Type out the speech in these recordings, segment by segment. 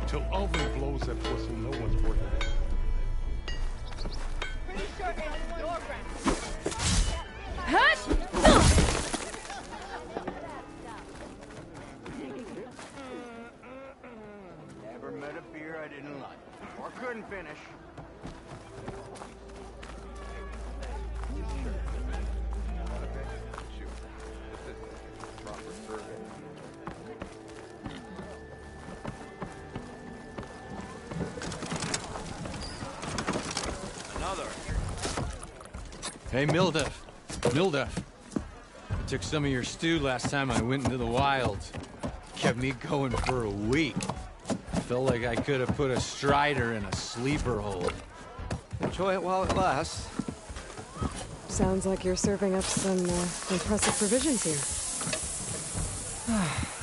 Till Alvin blows that pussy, no one's working. Pretty sure it's your friend. Hush! Never met a beer I didn't like, or couldn't finish. Hey, Mildef. Mildef. I took some of your stew last time I went into the wilds. Kept me going for a week. Felt like I could have put a strider in a sleeper hold. Enjoy it while it lasts. Sounds like you're serving up some impressive provisions here.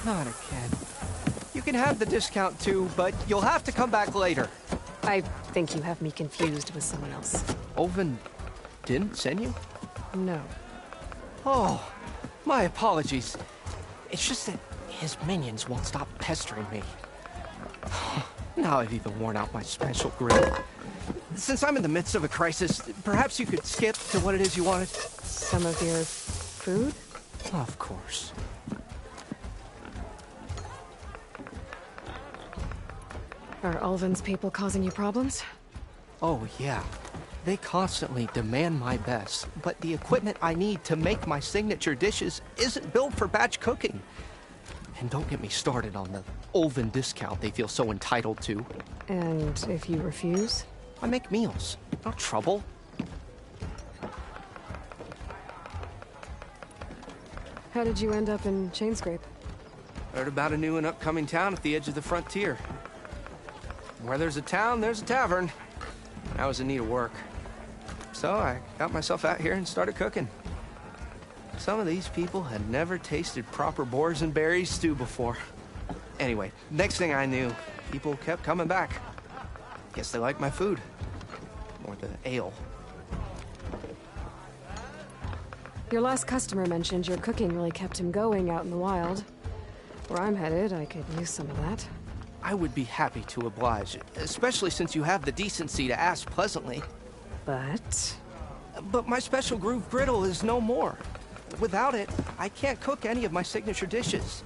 Not again. You can have the discount too, but you'll have to come back later. I think you have me confused with someone else. Olvin didn't send you? No. Oh, my apologies. It's just that his minions won't stop pestering me. Now I've even worn out my special grill. Since I'm in the midst of a crisis, perhaps you could skip to what it is you wanted? Some of your food? Of course. Are Ulvin's people causing you problems? Oh, yeah. They constantly demand my best, but the equipment I need to make my signature dishes isn't built for batch cooking. And don't get me started on the Ulvin discount they feel so entitled to. And if you refuse? I make meals, not trouble. How did you end up in Chainscrape? Heard about a new and upcoming town at the edge of the frontier. Where there's a town, there's a tavern. I was in need of work. So I got myself out here and started cooking. Some of these people had never tasted proper boars and berries stew before. Anyway, next thing I knew, people kept coming back. Guess they liked my food. Or the ale. Your last customer mentioned your cooking really kept him going out in the wild. Where I'm headed, I could use some of that. I would be happy to oblige, especially since you have the decency to ask pleasantly. But my special groove griddle is no more. Without it, I can't cook any of my signature dishes.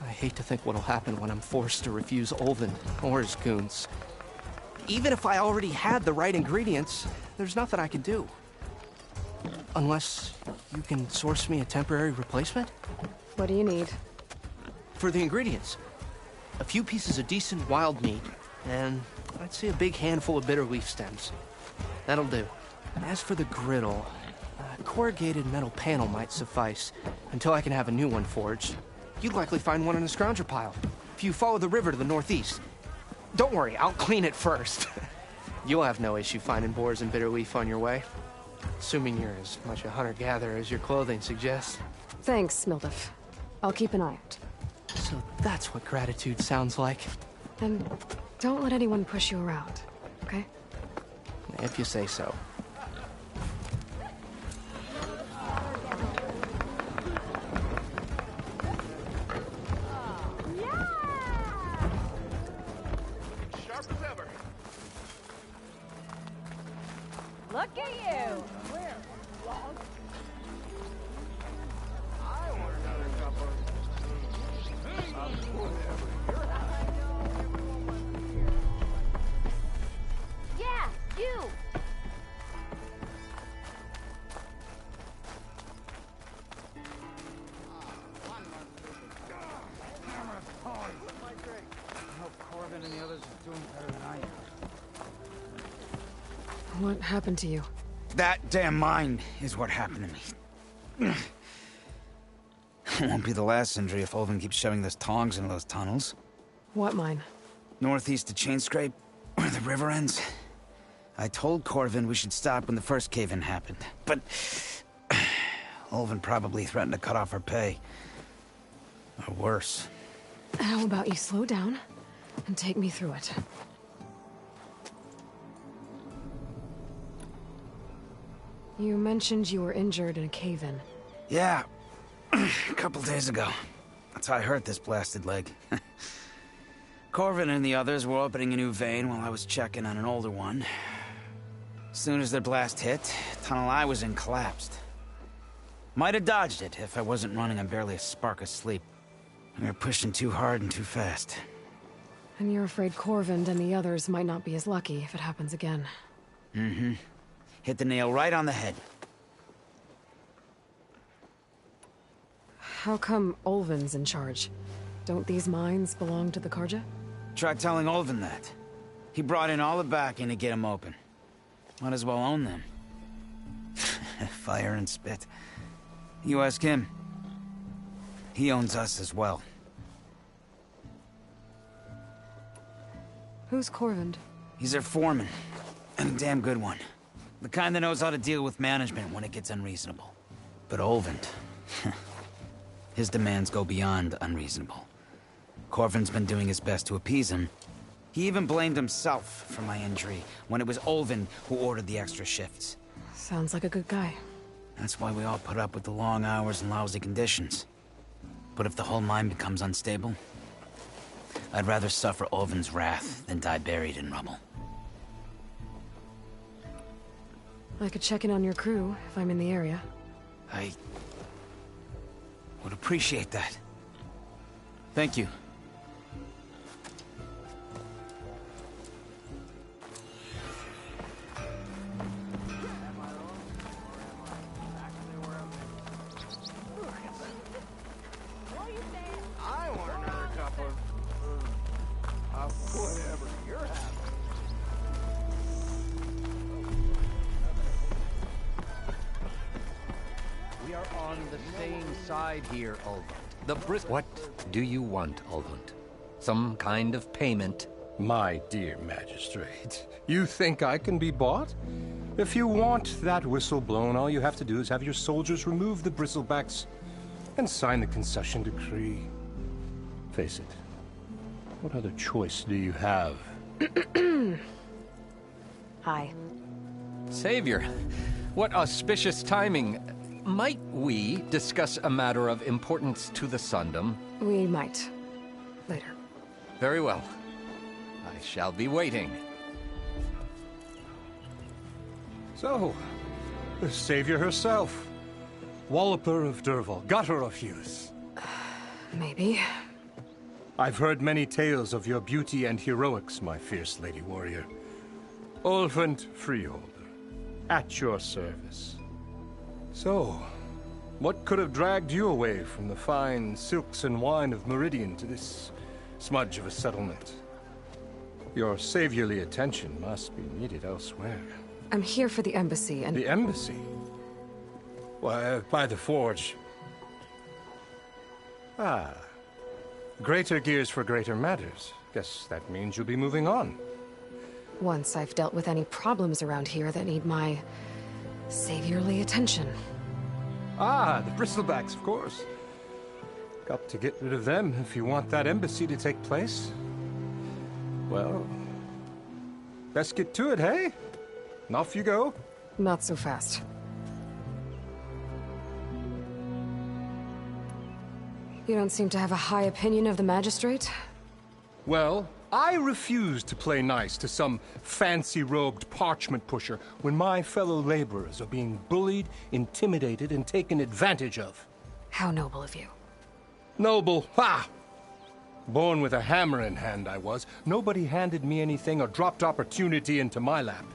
I hate to think what'll happen when I'm forced to refuse Ulvin or his goons. Even if I already had the right ingredients, there's nothing I can do. Unless you can source me a temporary replacement? what do you need? For the ingredients, a few pieces of decent wild meat, and I'd say a big handful of bitter leaf stems. That'll do. As for the griddle, a corrugated metal panel might suffice until I can have a new one forged. You'd likely find one in a scrounger pile if you follow the river to the northeast. Don't worry, I'll clean it first. You'll have no issue finding boars and bitter leaf on your way. Assuming you're as much a hunter-gatherer as your clothing suggests. Thanks, Mildef. I'll keep an eye out. So that's what gratitude sounds like. And don't let anyone push you around, okay? If you say so. Sharp as ever. Look at you. Where? I want another cup of... Yeah, you. Corbin and the others are doing better than I am. What happened to you? That damn mine is what happened to me. It won't be the last injury if Ulvin keeps shoving those tongs into those tunnels. What mine? Northeast of Chainscrape, where the river ends. I told Corvin we should stop when the first cave-in happened, but... Ulvin probably threatened to cut off our pay. Or worse. How about you slow down and take me through it? You mentioned you were injured in a cave-in. Yeah, a couple days ago. That's how I hurt this blasted leg. Corvin and the others were opening a new vein while I was checking on an older one. As soon as their blast hit, tunnel I was in collapsed. Might have dodged it if I wasn't running on barely a spark of sleep. We were pushing too hard and too fast. And you're afraid Corvind and the others might not be as lucky if it happens again. Mm-hmm. Hit the nail right on the head. How come Olvin's in charge? Don't these mines belong to the Karja? Try telling Olvin that. He brought in all the backing to get them open. Might as well own them. Fire and spit. You ask him. He owns us as well. Who's Corvind? He's their foreman. And a damn good one. The kind that knows how to deal with management when it gets unreasonable. But Olvind... his demands go beyond unreasonable. Corvin's been doing his best to appease him. He even blamed himself for my injury when it was Olvin who ordered the extra shifts. Sounds like a good guy. That's why we all put up with the long hours and lousy conditions. But if the whole mine becomes unstable, I'd rather suffer Olvin's wrath than die buried in rubble. I could check in on your crew if I'm in the area. I would appreciate that. Thank you. I want another cup of whatever you're having. We are on the same side here, Ulvund. What do you want, Ulvund? Some kind of payment? My dear magistrate, you think I can be bought? If you want that whistle blown, all you have to do is have your soldiers remove the bristlebacks and sign the concession decree. Face it, what other choice do you have? Hi. Savior, what auspicious timing. Might we discuss a matter of importance to the Sundom? We might. Later. Very well. I shall be waiting. So, the savior herself. Walloper of Derval, gutter of youth. Maybe. I've heard many tales of your beauty and heroics, my fierce lady warrior. Ulvund Freeholder, at your service. So, what could have dragged you away from the fine silks and wine of Meridian to this smudge of a settlement? Your saviorly attention must be needed elsewhere. I'm here for the embassy and... The embassy? Why, by the forge. Ah. Greater gears for greater matters. Guess that means you'll be moving on. Once I've dealt with any problems around here that need my... saviorly attention. Ah, the bristlebacks, of course. Got to get rid of them if you want that embassy to take place. Well, best get to it, hey? And off you go. Not so fast. You don't seem to have a high opinion of the magistrate? Well, I refuse to play nice to some fancy-robed parchment pusher when my fellow laborers are being bullied, intimidated, and taken advantage of. How noble of you. Noble, ha! Born with a hammer in hand, I was. Nobody handed me anything or dropped opportunity into my lap.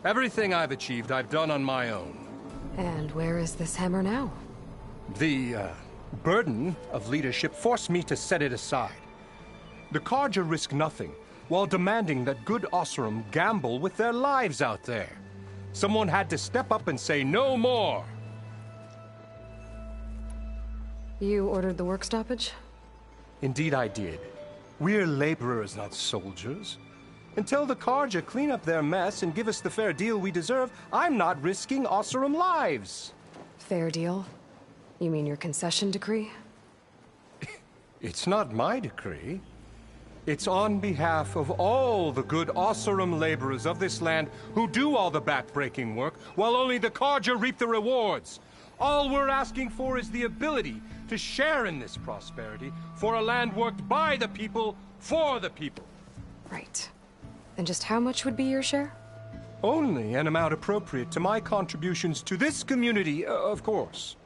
Everything I've achieved, I've done on my own. And where is this hammer now? The, burden of leadership forced me to set it aside. The Karja risk nothing, while demanding that good Osseram gamble with their lives out there. Someone had to step up and say no more. You ordered the work stoppage? Indeed I did. We're laborers, not soldiers. Until the Karja clean up their mess and give us the fair deal we deserve, I'm not risking Osseram lives. Fair deal? You mean your concession decree? It's not my decree. It's on behalf of all the good Osseram laborers of this land who do all the back-breaking work, while only the Karja reap the rewards. All we're asking for is the ability to share in this prosperity for a land worked by the people, for the people. Right. Then just how much would be your share? Only an amount appropriate to my contributions to this community, of course.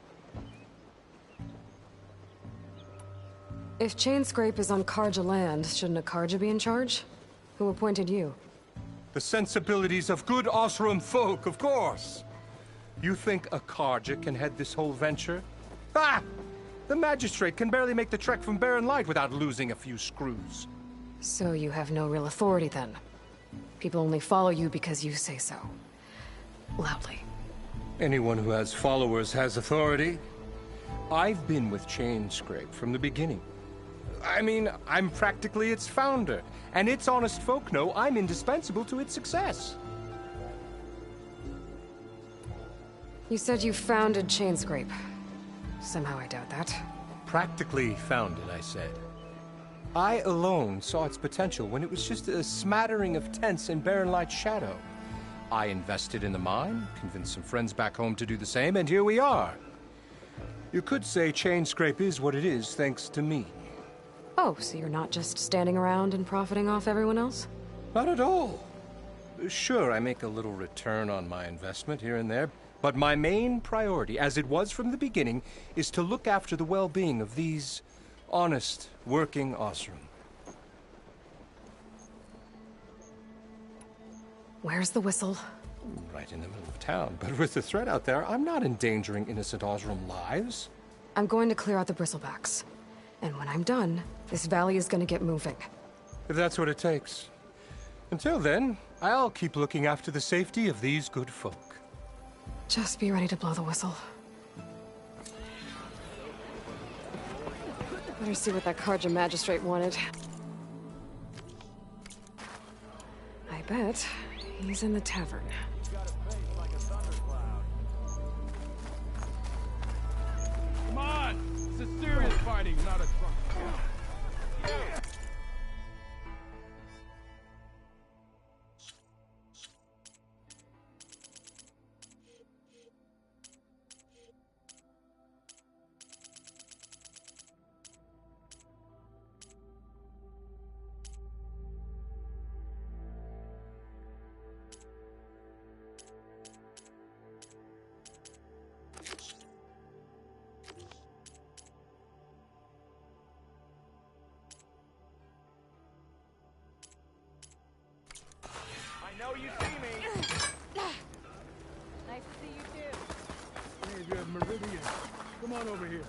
If Chainscrape is on Karja land, shouldn't a Karja be in charge? Who appointed you? The sensibilities of good Osram folk, of course. You think a Karja can head this whole venture? Ah! The magistrate can barely make the trek from Barren Light without losing a few screws. So you have no real authority then? People only follow you because you say so. Loudly. Anyone who has followers has authority. I've been with Chainscrape from the beginning. I mean, I'm practically its founder, and its honest folk know I'm indispensable to its success. You said you founded Chainscrape. Somehow I doubt that. Practically founded, I said. I alone saw its potential when it was just a smattering of tents in Barren Light's shadow. I invested in the mine, convinced some friends back home to do the same, and here we are. You could say Chainscrape is what it is thanks to me. Oh, so you're not just standing around and profiting off everyone else? Not at all. Sure, I make a little return on my investment here and there, but my main priority, as it was from the beginning, is to look after the well-being of these honest, working Osram. Where's the whistle? Right in the middle of town, but with the threat out there, I'm not endangering innocent Osram lives. I'm going to clear out the bristlebacks. And when I'm done, this valley is going to get moving. If that's what it takes. Until then, I'll keep looking after the safety of these good folk. Just be ready to blow the whistle. Better see what that Karja magistrate wanted. I bet he's in the tavern. Come on! This is serious fighting, not a drunk. know you see me. Nice to see you too. Hey, good Meridian. Come on over here.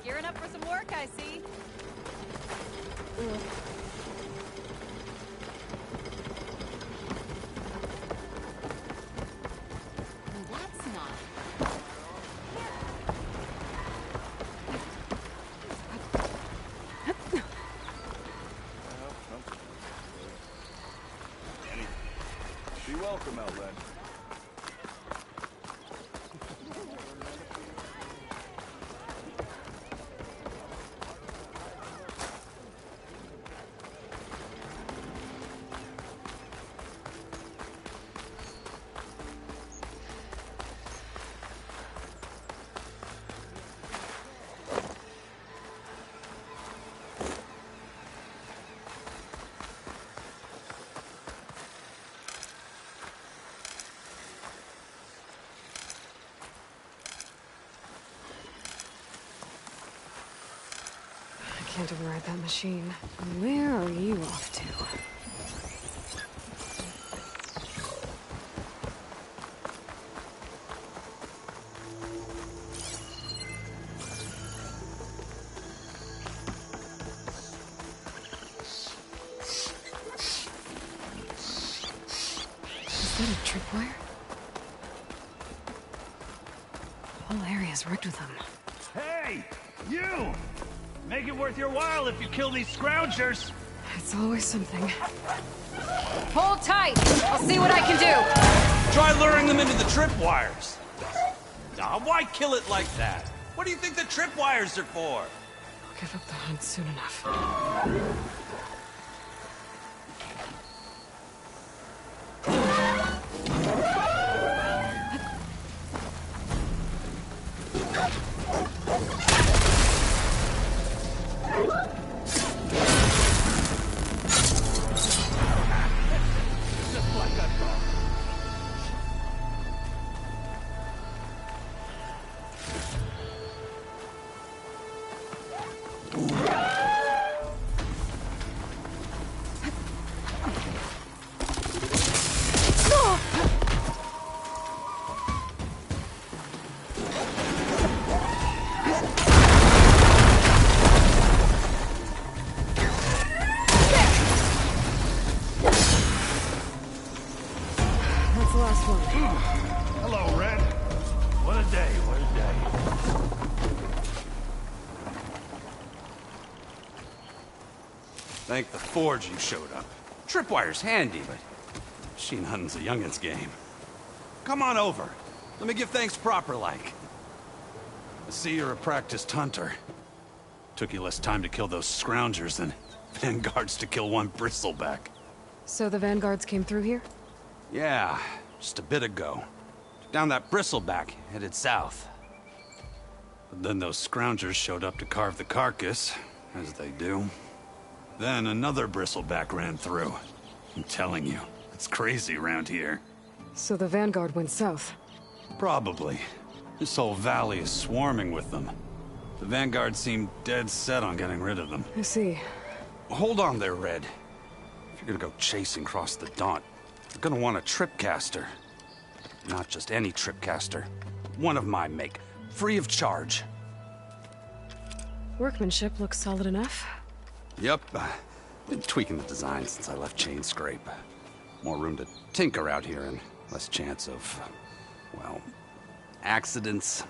Gearing up for some work, I see. That's not. Be welcome, Outland. I can't override that machine. Where are you off to? Is that a tripwire? Whole area's rigged with them. Hey! You! Make it worth your while if you kill these scroungers! It's always something. Hold tight! I'll see what I can do! Try luring them into the tripwires! Nah, why kill it like that? What do you think the tripwires are for? I'll give up the hunt soon enough. Just like I thought. That's the last one. Hello, Red. What a day, what a day. Thank the Forge you showed up. Tripwire's handy, but machine hunting's a youngin's game. Come on over. Let me give thanks proper-like. I see you're a practiced hunter. Took you less time to kill those scroungers than vanguards to kill one bristleback. So the vanguards came through here? Yeah, just a bit ago. Took down that bristleback, headed south. But then those scroungers showed up to carve the carcass, as they do. Then another bristleback ran through. I'm telling you, it's crazy around here. So the vanguard went south? Probably. This whole valley is swarming with them. The vanguard seemed dead set on getting rid of them. I see. Hold on there, Red. If you're gonna go chasing across the Daunt, you're gonna want a tripcaster. Not just any tripcaster. One of my make. Free of charge. Workmanship looks solid enough. Yep. Been tweaking the design since I left Chain Scrape. More room to tinker out here and less chance of, well, accidents.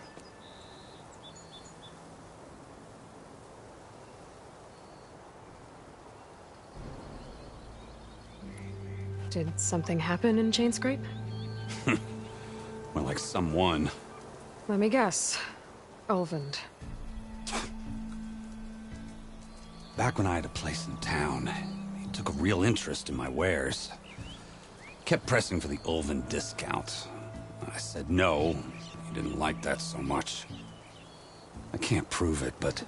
Did something happen in Chain Scrape? Well, like someone. Let me guess. Ulvund. Back when I had a place in town, he took a real interest in my wares. Kept pressing for the Ulvund discount. I said no. He didn't like that so much. I can't prove it, but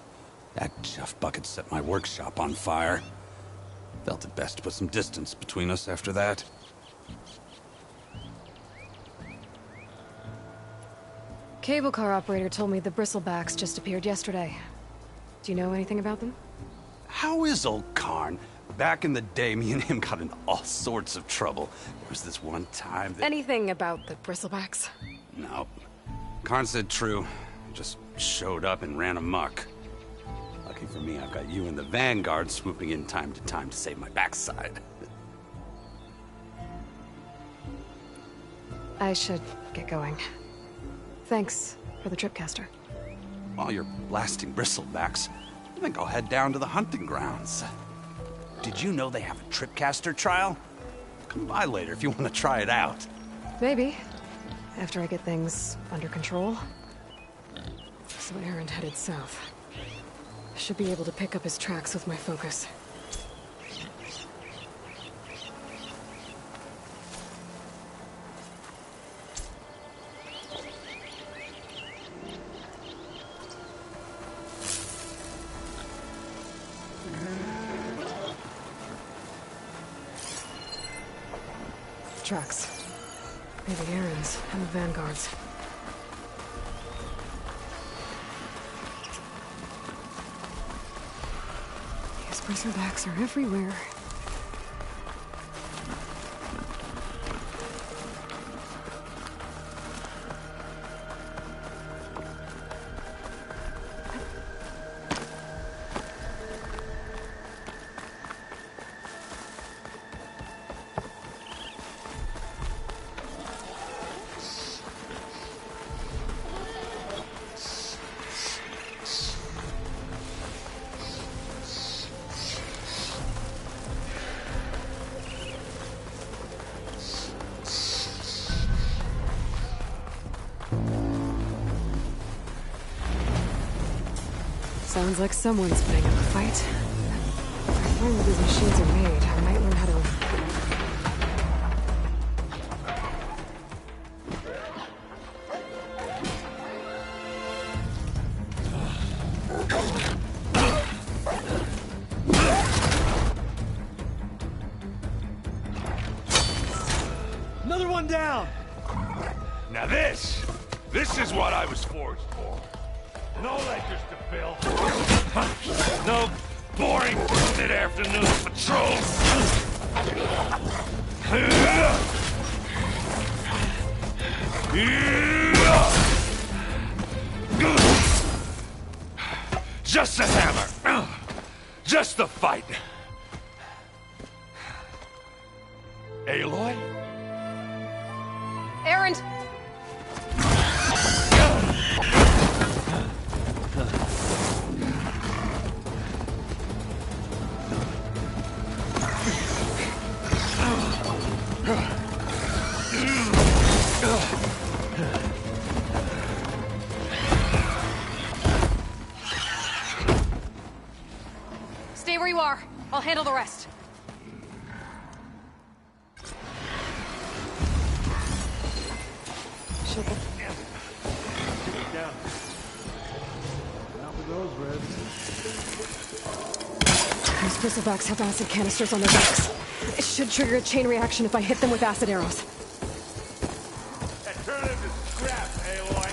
that chuff bucket set my workshop on fire. Felt it best to put some distance between us after that. Cable car operator told me the bristlebacks just appeared yesterday. Do you know anything about them? How is old Karn? Back in the day, me and him got into all sorts of trouble. There was this one time that... Anything about the bristlebacks? No. Karn said true. Just showed up and ran amok. Lucky for me, I've got you and the Vanguard swooping in time to save my backside. I should get going. Thanks for the tripcaster. While you're blasting bristlebacks, I think I'll head down to the hunting grounds. Did you know they have a tripcaster trial? Come by later if you want to try it out. Maybe. After I get things under control. So Aaron headed south. Should be able to pick up his tracks with my focus. Tracks. Maybe Aaron's and the Vanguard's. These bristlebacks are everywhere. Sounds like someone's putting up a fight. If I learn where these machines are made, I might learn how to... Another one down! Now this is what I was forged for. No ledgers to fill. No boring mid-afternoon patrols. Just the hammer. Just the fight. Aloy? Erend! Stay where you are. I'll handle the rest. Shit. Down. Not for those reds. Those bristlebacks have acid canisters on their backs. It should trigger a chain reaction if I hit them with acid arrows. Turn it into scrap, Aloy.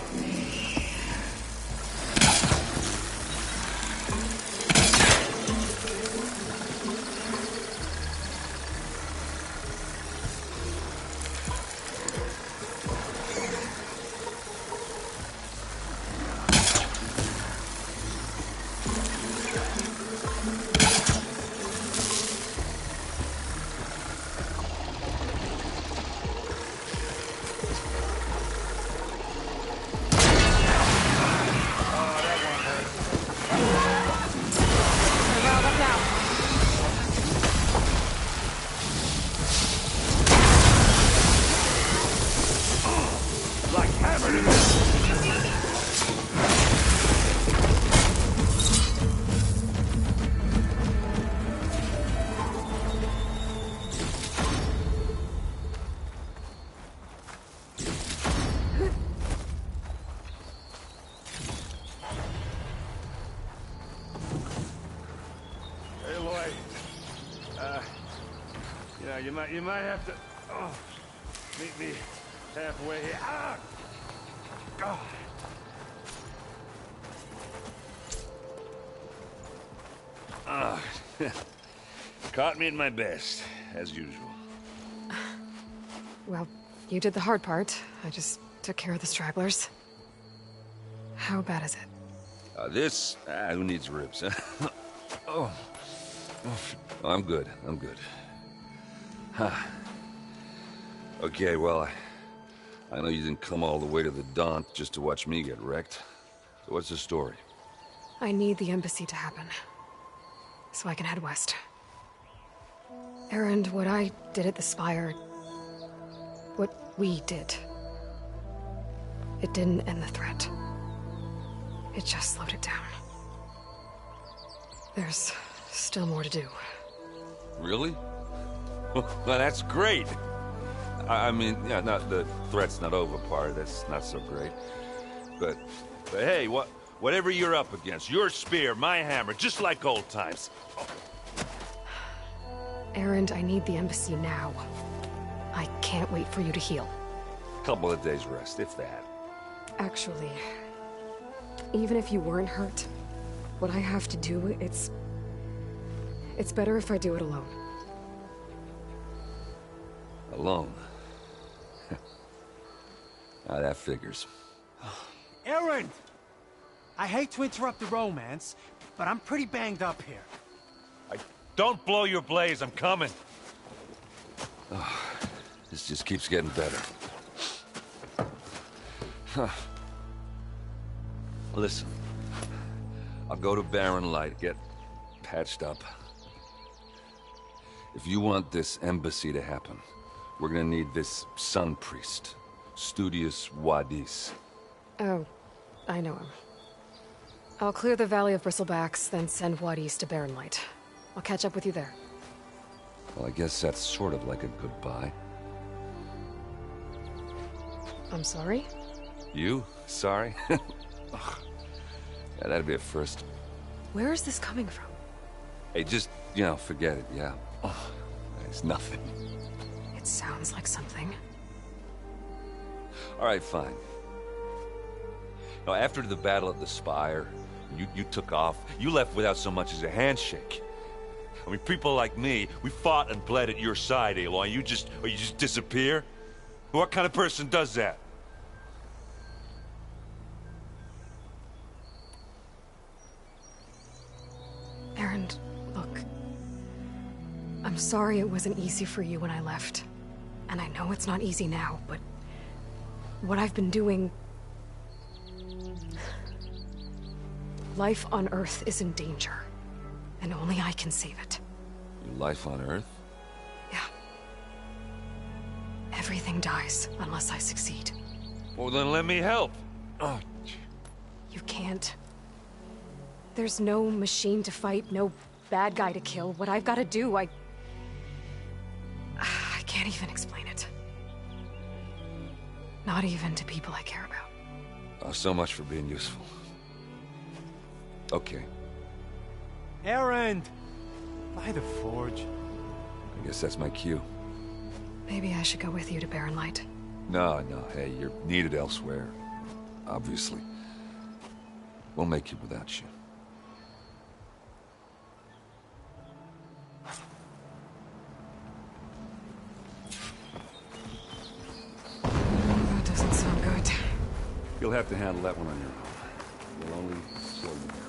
You might have to meet me halfway here. Caught me at my best, as usual. Well, you did the hard part. I just took care of the stragglers. How bad is it? Who needs ribs, huh? Oh, I'm good. I'm good. Huh. Okay, well, I know you didn't come all the way to the Daunt just to watch me get wrecked. So what's the story? I need the embassy to happen, so I can head west. Erend, what I did at the Spire... what we did... it didn't end the threat. It just slowed it down. There's still more to do. Really? Well, that's great. I mean, yeah, not the threat's not over part. That's not so great. But hey, whatever you're up against, your spear, my hammer, just like old times. Erend, I need the embassy now. I can't wait for you to heal. Couple of days rest, if that. Actually, even if you weren't hurt, what I have to do, it's better if I do it alone. Alone? Now that figures. Erend! I hate to interrupt the romance, but I'm pretty banged up here. Don't blow your blaze, I'm coming. Oh, this just keeps getting better. Huh. Listen, I'll go to Barren Light, get patched up. If you want this embassy to happen, we're gonna need this sun priest, Studius Wadis. Oh, I know him. I'll clear the Valley of Bristlebacks, then send Wad East to Barren Light. I'll catch up with you there. Well, I guess that's sort of like a goodbye. I'm sorry? You? Sorry? Ugh. Yeah, that'd be a first. Where is this coming from? Hey, just, forget it, yeah. Oh, it's nothing. It sounds like something. All right, fine. Now, after the Battle of the Spire, you took off. You left without so much as a handshake. I mean, people like me, we fought and bled at your side, Aloy. You just disappear? What kind of person does that? Aaron, look. I'm sorry it wasn't easy for you when I left. And I know it's not easy now, but what I've been doing... Life on Earth is in danger. And only I can save it. Your life on Earth? Yeah. Everything dies unless I succeed. Well, then let me help. Oh. You can't. There's no machine to fight, no bad guy to kill. What I've got to do, I can't even explain it. Not even to people I care about. Oh, so much for being useful. Okay. Erend! By the forge. I guess that's my cue. Maybe I should go with you to Barren Light. No, hey, you're needed elsewhere. Obviously. We'll make it without you. That doesn't sound good. You'll have to handle that one on your own. We'll only slow you down.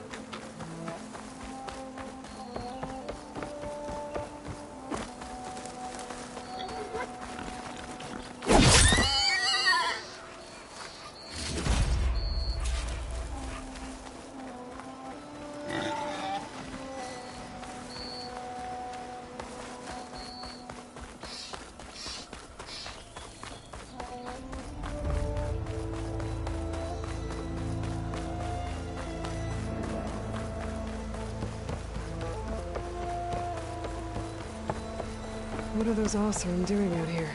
What are those Oseram doing out here?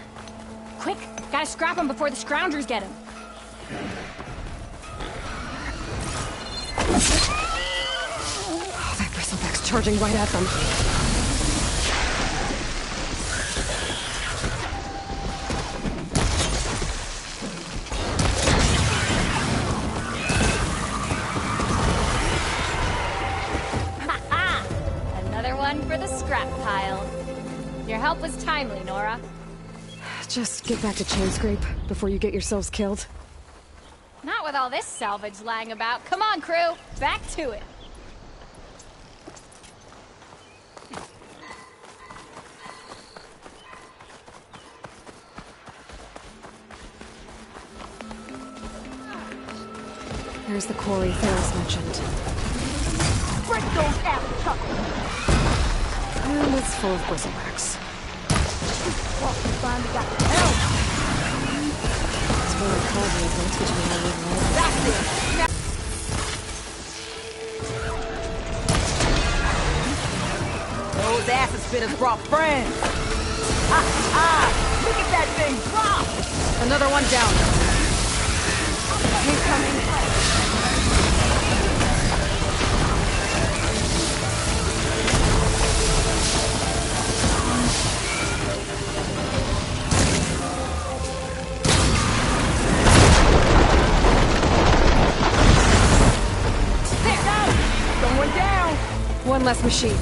Quick! Gotta scrap him before the Scroungers get him. Oh, that bristleback's charging right at them. Ha-ha! Another one for the scrap pile. Your help was timely, Nora. Just get back to Chainscrape before you get yourselves killed. Not with all this salvage lying about. Come on, crew. Back to it. There's the quarry Ferris mentioned. Break those ass. And it's full of bristlebacks. Finally got help. It's where I called you, don't teach me how to live life. That's it. Those acid spitters brought friends. Look at that thing drop. Another one down. Incoming. One less machine.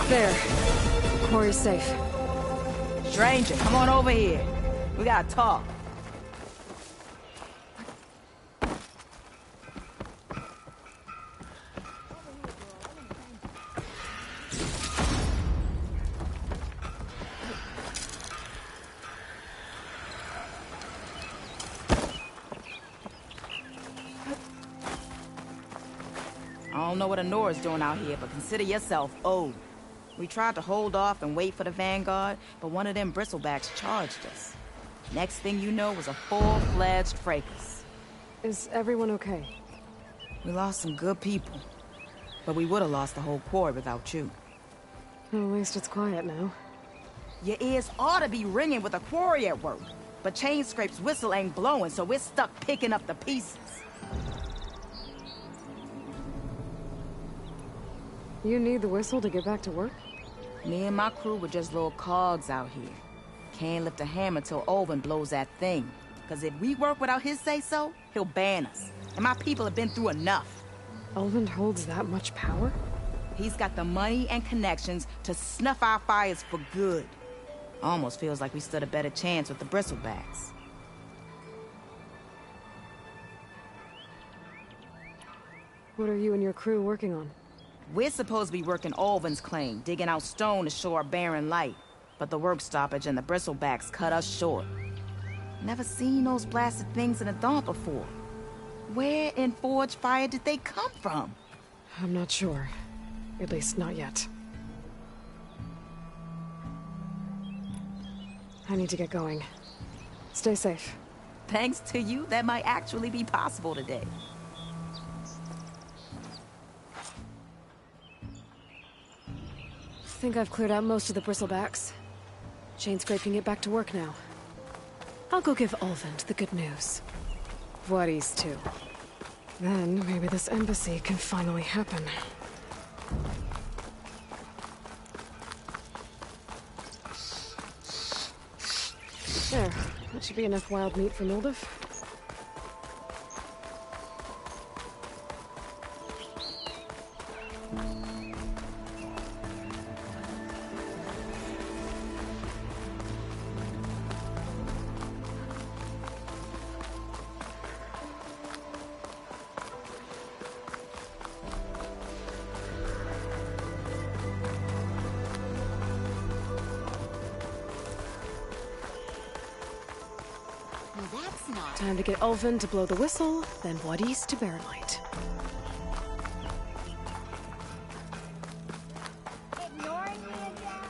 There. Quarry's safe. Stranger, come on over here. We gotta talk. don't know what Honora's doing out here, but consider yourself owed. We tried to hold off and wait for the Vanguard, but one of them bristlebacks charged us. Next thing you know was a full-fledged fracas. Is everyone okay? We lost some good people, but we would have lost the whole quarry without you. Well, at least it's quiet now. Your ears ought to be ringing with a quarry at work, but Chainscrape's whistle ain't blowing, so we're stuck picking up the pieces. You need the whistle to get back to work? Me and my crew were just little cogs out here. Can't lift a hammer till Olvin blows that thing. Cause if we work without his say-so, he'll ban us. And my people have been through enough. Olvin holds that much power? He's got the money and connections to snuff our fires for good. Almost feels like we stood a better chance with the bristlebacks. What are you and your crew working on? We're supposed to be working Olvin's claim, digging out stone to show our barren light. But the work stoppage and the bristlebacks cut us short. Never seen those blasted things in a dawn before. Where in Forge Fire did they come from? I'm not sure. At least not yet. I need to get going. Stay safe. Thanks to you, that might actually be possible today. I think I've cleared out most of the bristlebacks. Chainscrape can get back to work now. I'll go give Olvin the good news. Vladis too. Then maybe this embassy can finally happen. There, that should be enough wild meat for Mildev. Time to get Olvin to blow the whistle, then Vladis to Barren Light. Ignoring me again?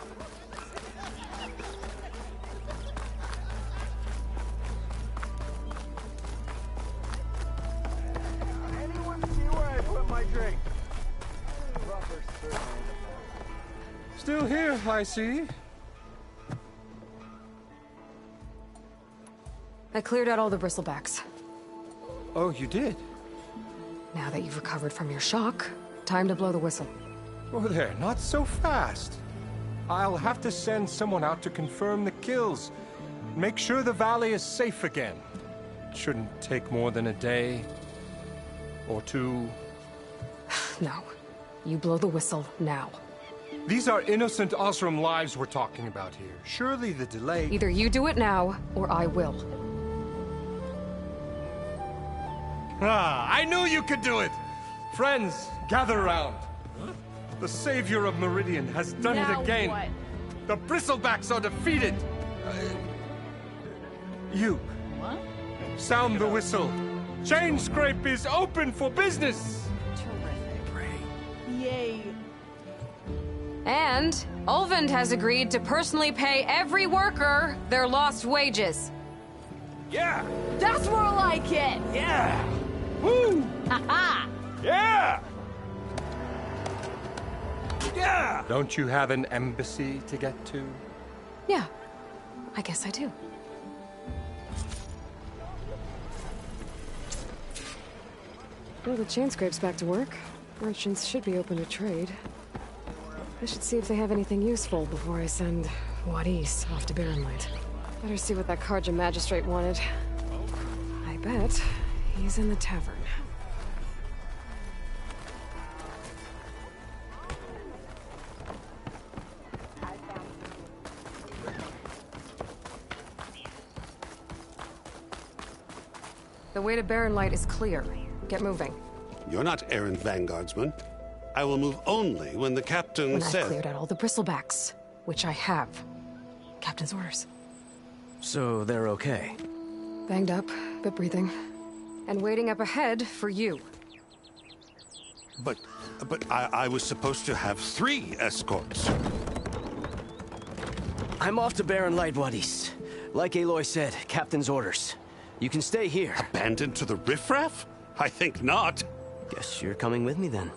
Anyone see where I put my drink? Still here, I see. I cleared out all the bristlebacks. Oh, you did? Now that you've recovered from your shock, time to blow the whistle. Oh there, not so fast. I'll have to send someone out to confirm the kills. Make sure the valley is safe again. It shouldn't take more than a day. Or two. No. You blow the whistle now. These are innocent Osram lives we're talking about here. Surely the delay... Either you do it now, or I will. Ah, I knew you could do it! Friends, gather round. The savior of Meridian has done it again. What? The bristlebacks are defeated. You. What? Sound the whistle. Chainscrape is open for business. Yay. And Olvin has agreed to personally pay every worker their lost wages. Yeah. That's more like it! Yeah. Woo. Ha-ha! Yeah. Yeah. Don't you have an embassy to get to? Yeah, I guess I do. Well, the Chainscrape's back to work. Merchants should be open to trade. I should see if they have anything useful before I send Vladis off to Barren Light. Better see what that Karja magistrate wanted. I bet he's in the tavern. The way to Barren Light is clear. Get moving. You're not errant vanguardsman. I will move only when the captain When says... I've cleared out all the bristlebacks, which I have. Captain's orders. So they're okay? Banged up, but breathing. And waiting up ahead for you. But But I was supposed to have 3 escorts. I'm off to Barren Light, Wadis. Like Aloy said, Captain's orders. You can stay here. Abandoned to the riffraff? I think not. Guess you're coming with me then.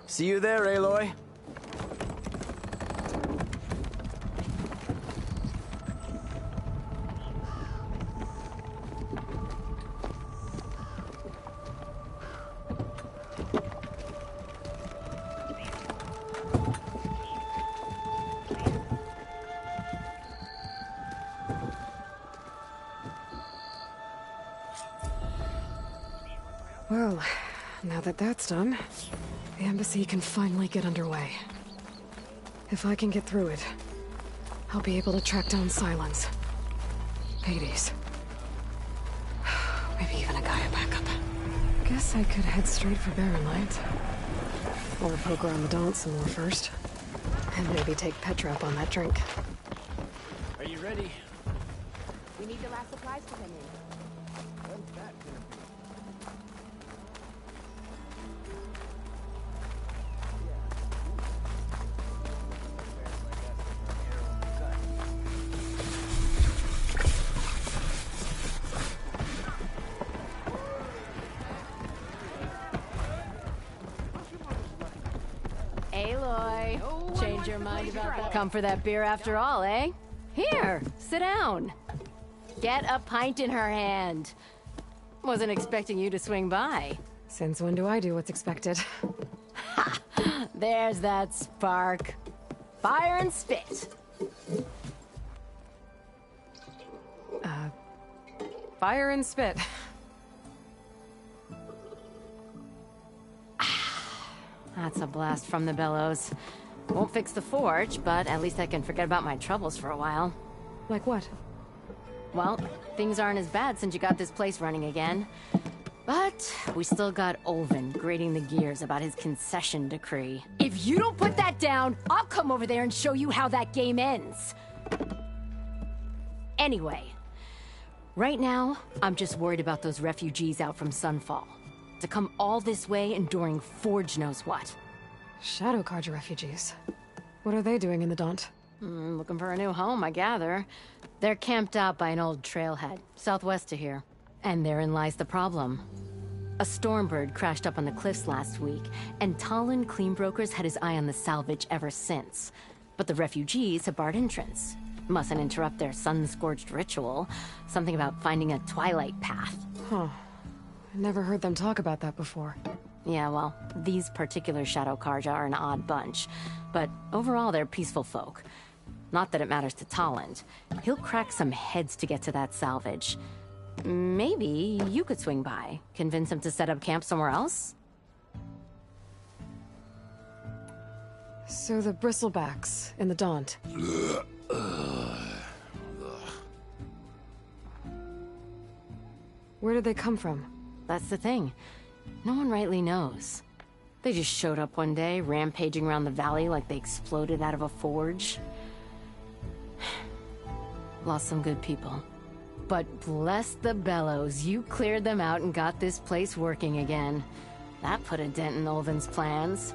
See you there, Aloy. Well, now that that's done, the embassy can finally get underway. If I can get through it, I'll be able to track down Silence, Hades, maybe even a Gaia backup. Guess I could head straight for Barren Light. Or poke around the Daunt some more first. And maybe take Petra up on that drink. Are you ready? We need the last supplies to come in. Aloy, change your mind about that? Come for that beer after all, eh? Here, sit down. Get a pint in her hand. Wasn't expecting you to swing by. Since when do I do what's expected? Ha! There's that spark. Fire and spit. Fire and spit. That's a blast from the bellows. Won't fix the forge, but at least I can forget about my troubles for a while. Like what? Well, things aren't as bad since you got this place running again. But we still got Olvin grating the gears about his concession decree. If you don't put that down, I'll come over there and show you how that game ends. Anyway, right now, I'm just worried about those refugees out from Sunfall. To come all this way enduring Forge knows what. Shadow Carja refugees. What are they doing in the Daunt? Looking for a new home, I gather. They're camped out by an old trailhead, southwest of here. And therein lies the problem. A Stormbird crashed up on the cliffs last week, and Talon Cleanbrokers had his eye on the salvage ever since. But the refugees have barred entrance. Mustn't interrupt their sun-scorched ritual. Something about finding a twilight path. Huh. I never heard them talk about that before. Yeah, well, these particular Shadow Carja are an odd bunch. But overall, they're peaceful folk. Not that it matters to Talon. He'll crack some heads to get to that salvage. Maybe you could swing by, convince him to set up camp somewhere else? So the bristlebacks in the Daunt. Where did they come from? That's the thing. No one rightly knows. They just showed up one day, rampaging around the valley like they exploded out of a forge. Lost some good people. But bless the bellows, you cleared them out and got this place working again. That put a dent in Olvin's plans.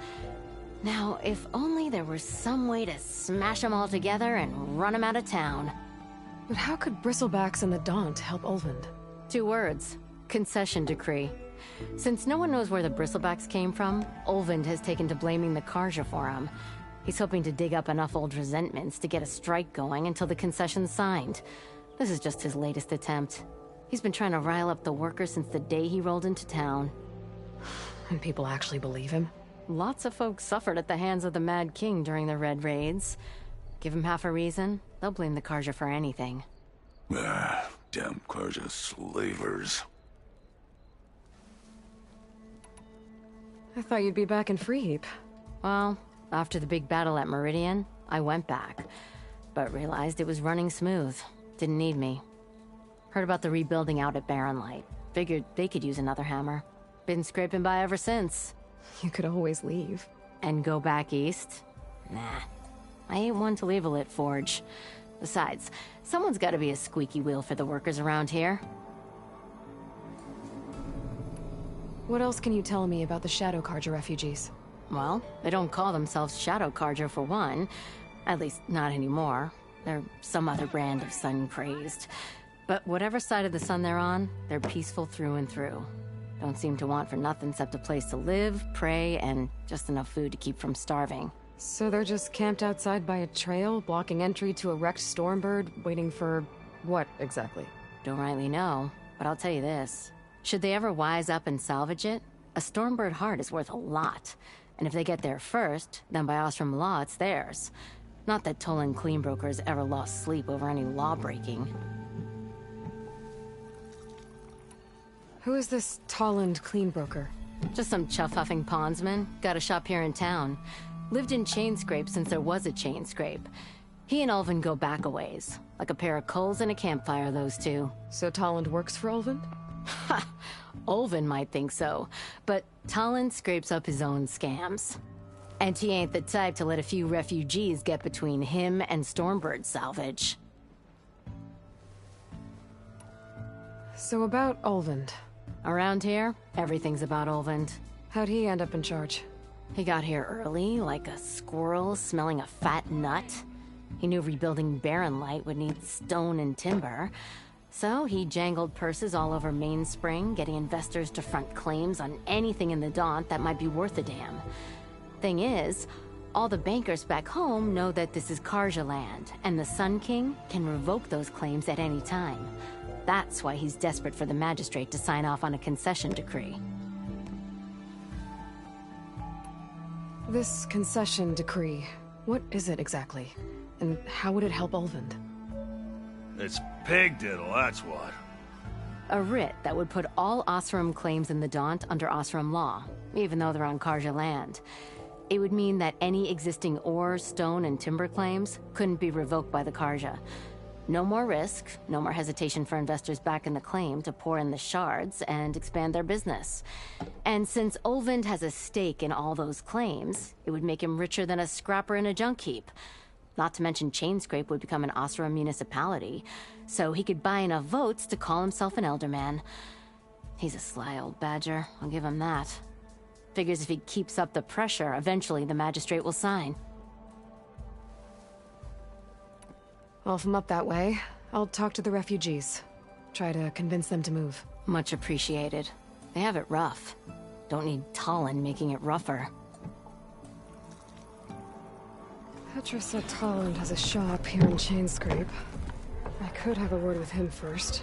Now, if only there was some way to smash them all together and run them out of town. But how could bristlebacks in the Daunt help Olvin? 2 words. Concession decree. Since no one knows where the bristlebacks came from, Olvind has taken to blaming the Carja for him. He's hoping to dig up enough old resentments to get a strike going until the concession's signed. This is just his latest attempt. He's been trying to rile up the workers since the day he rolled into town. And people actually believe him? Lots of folks suffered at the hands of the Mad King during the Red Raids. Give him half a reason, they'll blame the Carja for anything. Damn Carja slavers. I thought you'd be back in Freeheap. Well, after the big battle at Meridian, I went back. But realized it was running smooth. Didn't need me. Heard about the rebuilding out at Barren Light. Figured they could use another hammer. Been scraping by ever since. You could always leave. And go back east? Nah. I ain't one to leave a lit forge. Besides, someone's gotta be a squeaky wheel for the workers around here. What else can you tell me about the Shadow Carja refugees? Well, they don't call themselves Shadow Carja for one. At least, not anymore. They're some other brand of sun-crazed. But whatever side of the sun they're on, they're peaceful through and through. Don't seem to want for nothing except a place to live, pray, and just enough food to keep from starving. So they're just camped outside by a trail, blocking entry to a wrecked Stormbird, waiting for what exactly? Don't rightly know, but I'll tell you this. Should they ever wise up and salvage it, a Stormbird heart is worth a lot. And if they get there first, then by Ostrom law, it's theirs. Not that Tolan Cleanbrokers ever lost sleep over any law-breaking. Who is this Tolland Cleanbroker? Just some chuff-huffing pondsman. Got a shop here in town. Lived in Chainscrape since there was a Chainscrape. He and Ulvin go back a ways. Like a pair of coals and a campfire, those two. So Tolland works for Ulvin? Ha! Ulvin might think so, but Tolland scrapes up his own scams. And he ain't the type to let a few refugees get between him and Stormbird salvage. So about Ulvin. Around here, everything's about Ulvin. How'd he end up in charge? He got here early, like a squirrel smelling a fat nut. He knew rebuilding Barren Light would need stone and timber. So he jangled purses all over Mainspring, getting investors to front claims on anything in the Daunt that might be worth a damn. Thing is, all the bankers back home know that this is Carja land, and the Sun King can revoke those claims at any time. That's why he's desperate for the magistrate to sign off on a concession decree. This concession decree, what is it exactly? And how would it help Ulvin? It's pig diddle, that's what. A writ that would put all Osram claims in the Daunt under Osram law, even though they're on Carja land. It would mean that any existing ore, stone, and timber claims couldn't be revoked by the Carja. No more risk, no more hesitation for investors back in the claim to pour in the shards and expand their business. And since Ulvin has a stake in all those claims, it would make him richer than a scrapper in a junk heap. Not to mention Chainscrape would become an Osram municipality, so he could buy enough votes to call himself an elderman. He's a sly old badger, I'll give him that. Figures if he keeps up the pressure, eventually the magistrate will sign. Well, if I'm up that way, I'll talk to the refugees. Try to convince them to move. Much appreciated. They have it rough. Don't need Tolland making it rougher. Petra said Tolland has a shop here in Chainscrape. I could have a word with him first.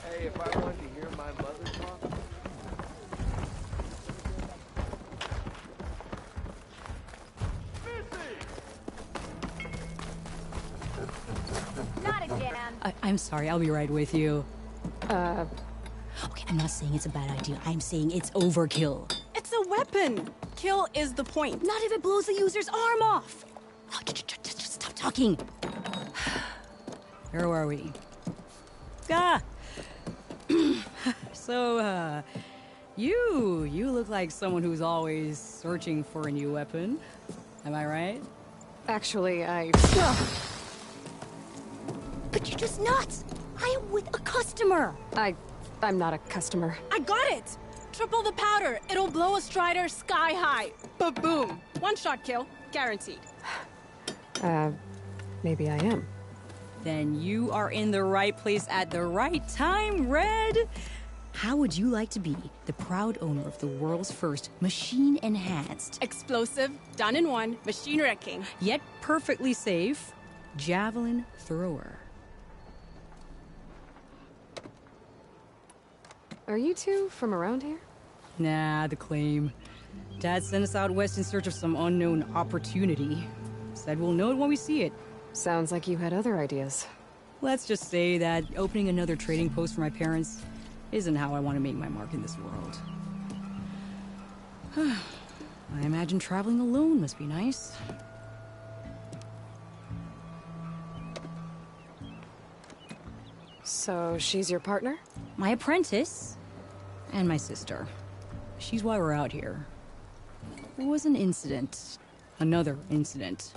Hey, if I wanted to hear my mother talk... Not again. I'm sorry, I'll be right with you. Okay, I'm not saying it's a bad idea. I'm saying it's overkill. It's a weapon. Kill is the point. Not if it blows the user's arm off. Oh, just stop talking. Where are we? So, you look like someone who's always searching for a new weapon. Am I right? Actually, But you're just nuts! I am with a customer! I'm not a customer. I got it! Triple the powder. It'll blow a Strider sky high. Ba-boom. One shot kill. Guaranteed. Maybe I am. Then you are in the right place at the right time, Red! How would you like to be the proud owner of the world's first machine-enhanced... Explosive, done in one, machine wrecking. Yet perfectly safe, javelin thrower. Are you two from around here? Nah, the claim. Dad sent us out west in search of some unknown opportunity. Said we'll know it when we see it. Sounds like you had other ideas. Let's just say that opening another trading post for my parents isn't how I want to make my mark in this world. I imagine traveling alone must be nice. So she's your partner? My apprentice. And my sister. She's why we're out here. There was an incident. Another incident.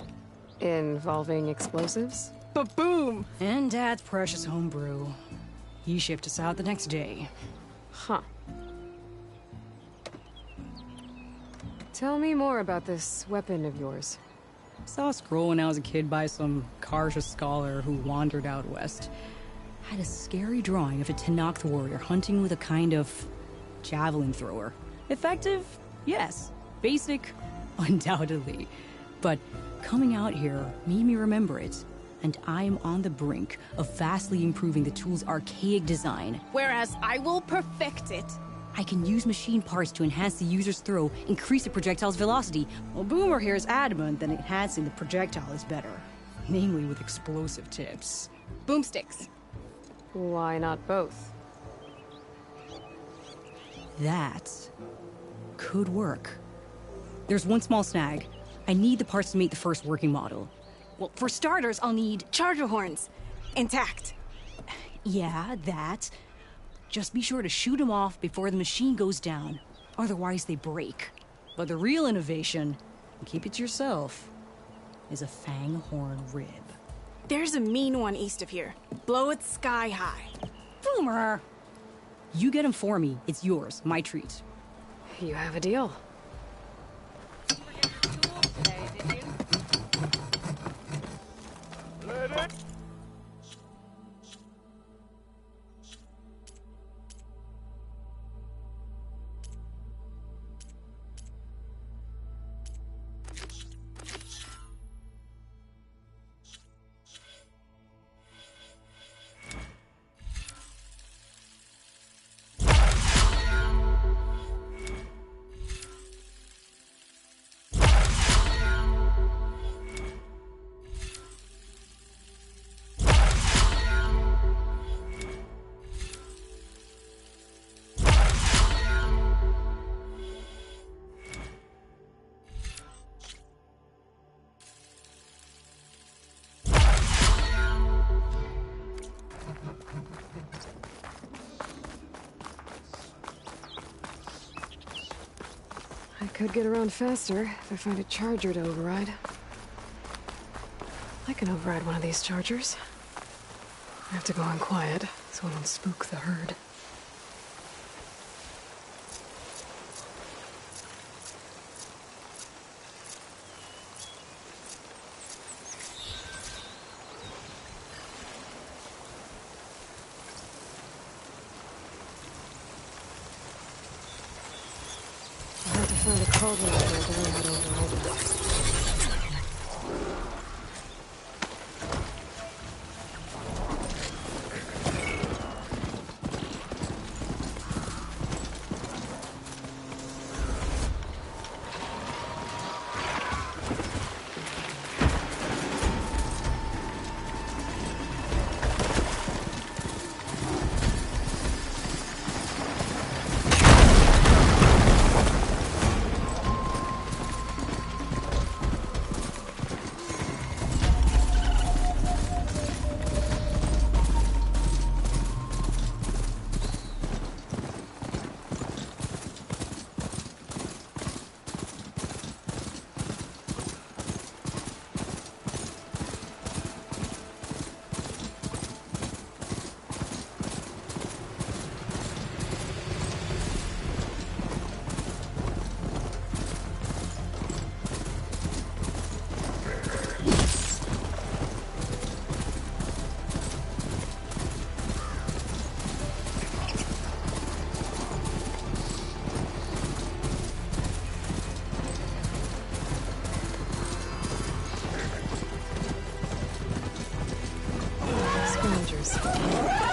Involving explosives? Ba-boom! And Dad's precious homebrew. He shipped us out the next day. Huh. Tell me more about this weapon of yours. Saw a scroll when I was a kid by some Karja scholar who wandered out west. Had a scary drawing of a Tenakth warrior hunting with a kind of javelin thrower. Effective? Yes. Basic? Undoubtedly. But coming out here made me remember it. And I'm on the brink of vastly improving the tool's archaic design. Whereas I will perfect it. I can use machine parts to enhance the user's throw, increase the projectile's velocity. Well, Boomer here is adamant that enhancing the projectile is better. Namely with explosive tips. Boomsticks. Why not both? That could work. There's one small snag. I need the parts to make the first working model. Well, for starters, I'll need charger horns. Intact. Yeah, that. Just be sure to shoot them off before the machine goes down. Otherwise, they break. But the real innovation, and keep it to yourself, is a fang horn rib. There's a mean one east of here. Blow it sky high. Boomer! You get him for me. It's yours. My treat. You have a deal. I could get around faster if I find a charger to override. I can override one of these chargers. I have to go in quiet, so I don't spook the herd. I'll have to find a cauldron to learn how to override this.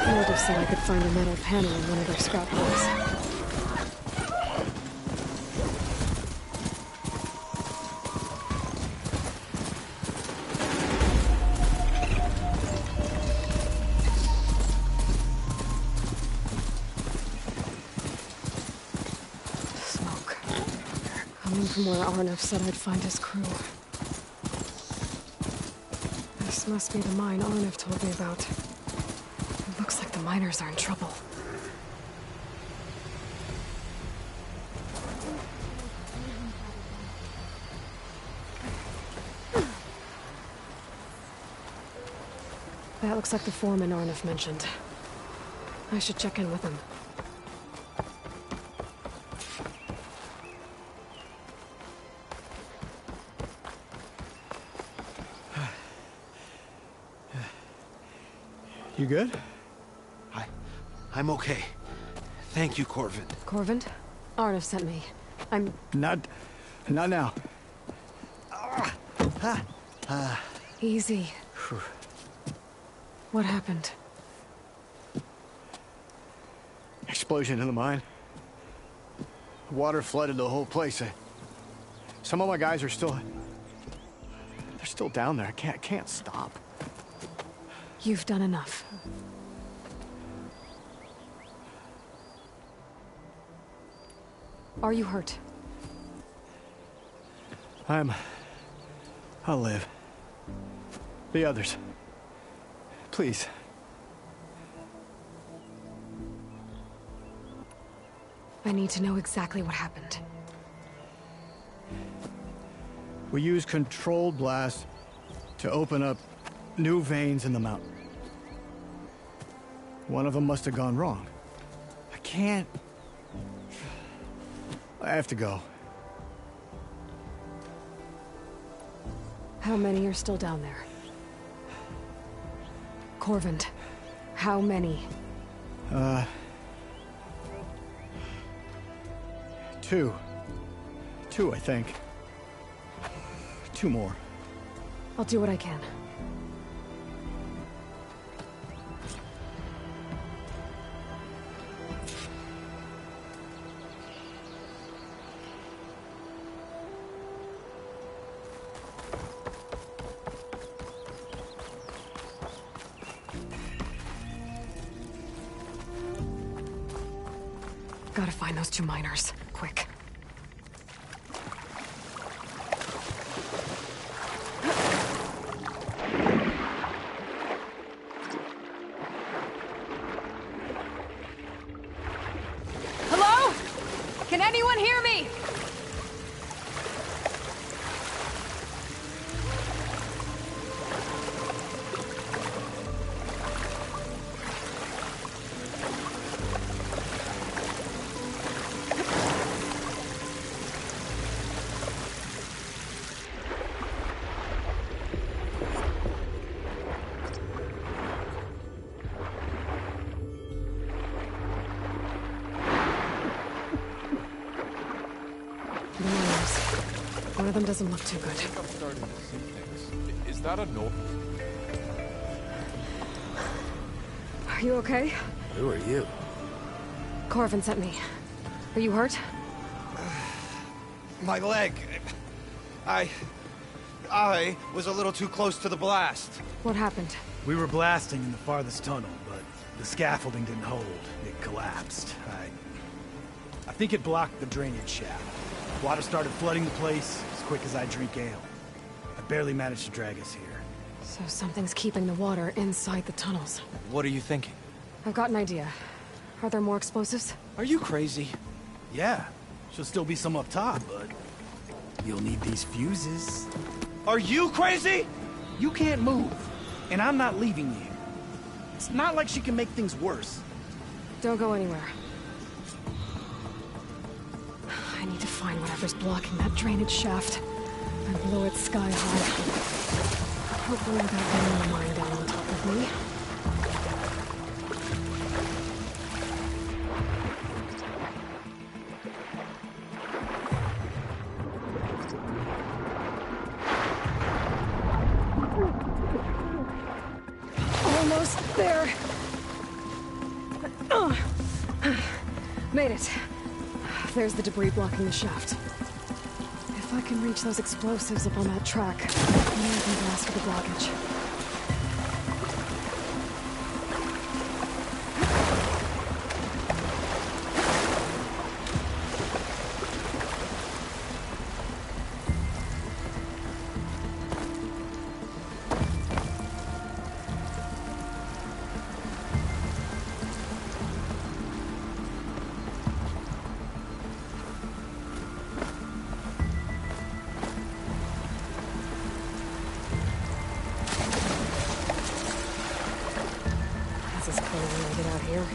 Natives said I could find a metal panel in one of their scrapbooks. Smoke. Coming from where Arnav said I'd find his crew. This must be the mine Arnav told me about. Looks like the miners are in trouble. That looks like the foreman Arnav mentioned. I should check in with him. You good? I'm okay. Thank you, Corvin. Corvin? Arnav sent me. I'm... Not now. Easy. What happened? Explosion in the mine. Water flooded the whole place. Some of my guys are still... They're still down there. I can't stop. You've done enough. Are you hurt? I'll live. The others. Please. I need to know exactly what happened. We used controlled blast to open up new veins in the mountain. One of them must have gone wrong. I can't... I have to go. How many are still down there? Corvin, how many? Two. Two, I think. 2 more. I'll do what I can. Gotta find those 2 miners. Quick. Hello? Can anyone hear me? The miners. One of them doesn't look too good. I'm starting to see things. Is that a no? Are you okay? Who are you? Corvin sent me. Are you hurt? My leg. I was a little too close to the blast. What happened? We were blasting in the farthest tunnel, but the scaffolding didn't hold. It collapsed. I think it blocked the drainage shaft. Water started flooding the place as quick as I drink ale. I barely managed to drag us here. So something's keeping the water inside the tunnels. What are you thinking? I've got an idea. Are there more explosives? Are you crazy? Yeah, should still be some up top, but you'll need these fuses. Are you crazy? You can't move, and I'm not leaving you. It's not like she can make things worse. Don't go anywhere. I need to find whatever's blocking that drainage shaft and blow it sky high. Hopefully without bringing the mine down on top of me. Almost there. Made it. There's the debris blocking the shaft. If I can reach those explosives up on that track, then I can blast for the blockage. This is clear when I get out here.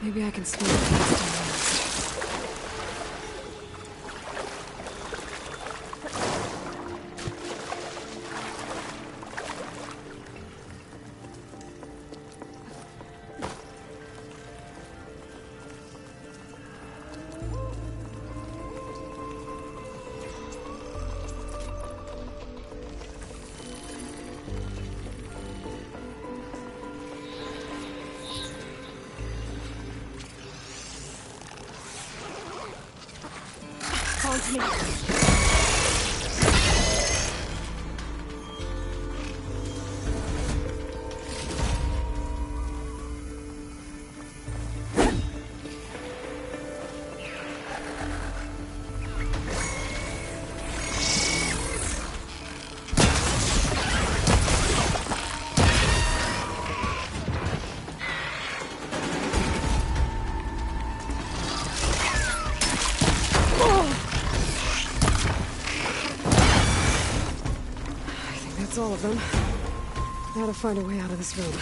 Maybe I can swing past him next. To me. That's all of them. Gotta find a way out of this room.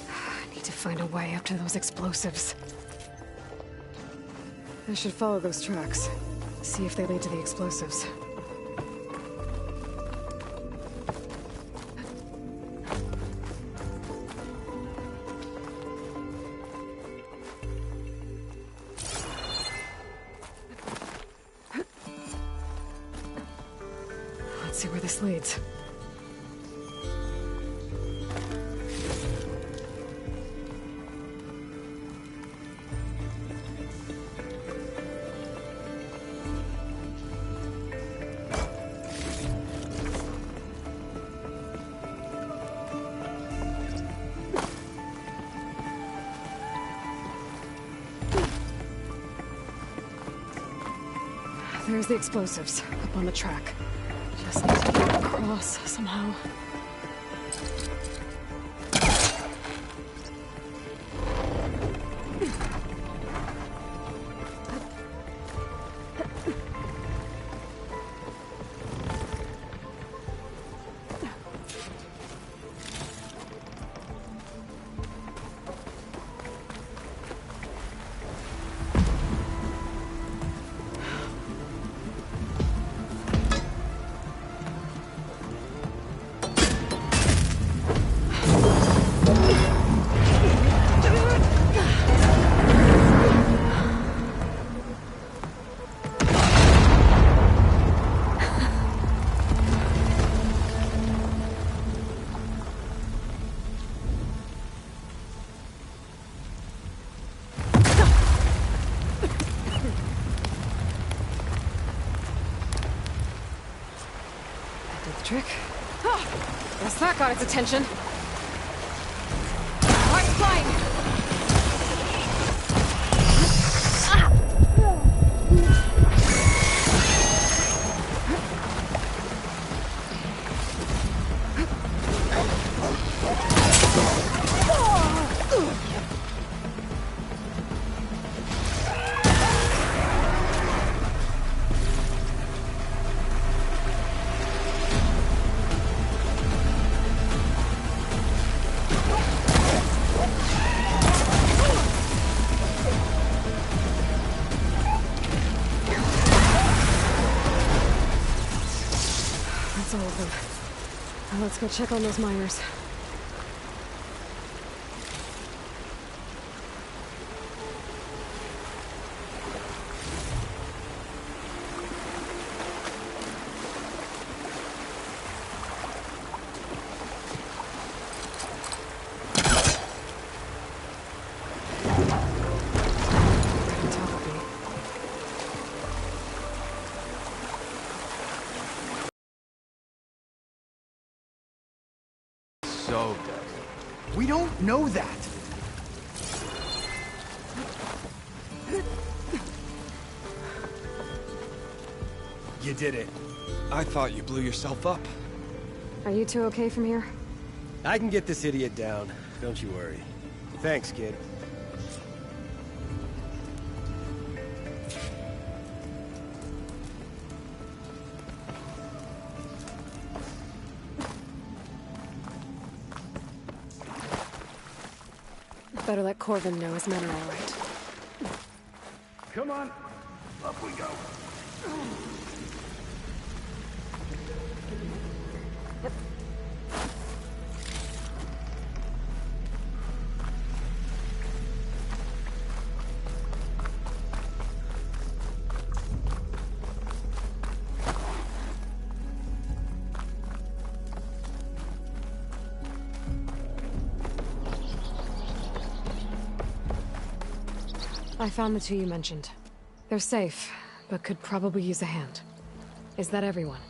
I need to find a way up to those explosives. I should follow those tracks. See if they lead to the explosives. Let's see where this leads. There's the explosives, up on the track. Just need to get across somehow. Trick. Oh, guess that got its attention. Heart's flying. That's all of them. Now let's go check on those miners. So dead. We don't know that. You did it. I thought you blew yourself up. Are you two okay from here? I can get this idiot down. Don't you worry. Thanks, kid. Better let Corvin know his men are all right. Come on, up we go. I found the two you mentioned. They're safe, but could probably use a hand. Is that everyone?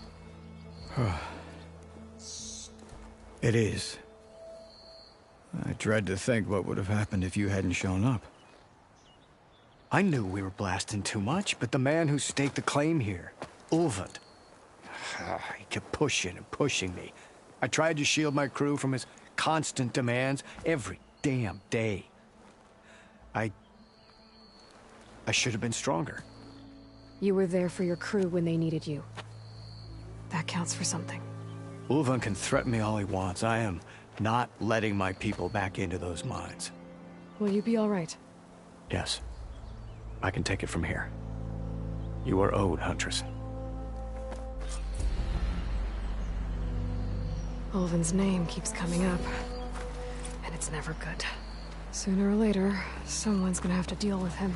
It is. I dread to think what would have happened if you hadn't shown up. I knew we were blasting too much, but the man who staked the claim here, Ulvund, he kept pushing and pushing me. I tried to shield my crew from his constant demands every damn day. I should have been stronger. You were there for your crew when they needed you. That counts for something. Ulvund can threaten me all he wants. I am not letting my people back into those mines. Will you be all right? Yes. I can take it from here. You are owed, Huntress. Ulvund's name keeps coming up, and it's never good. Sooner or later, someone's gonna have to deal with him.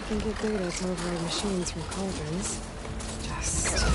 You can get data to override machines from cauldrons. Just...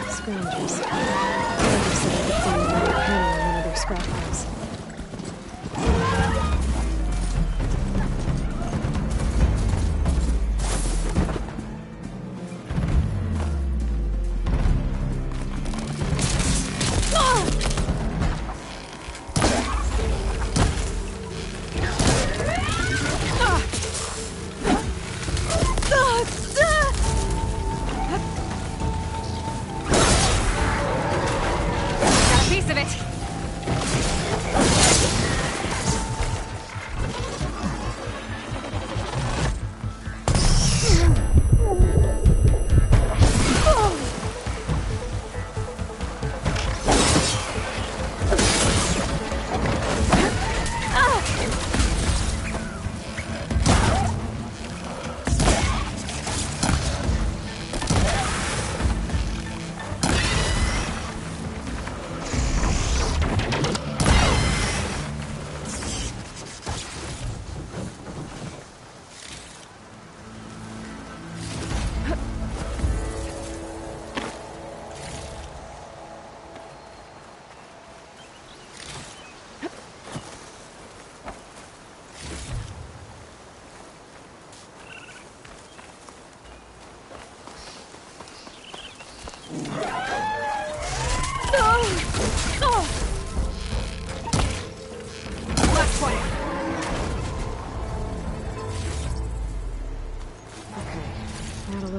Scroungers. Said I could find another panel in one of their scrap piles.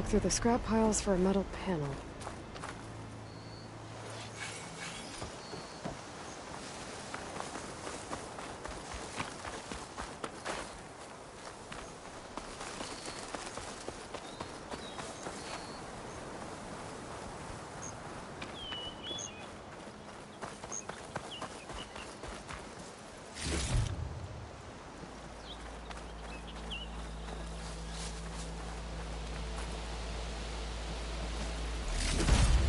Through the scrap piles for a metal panel.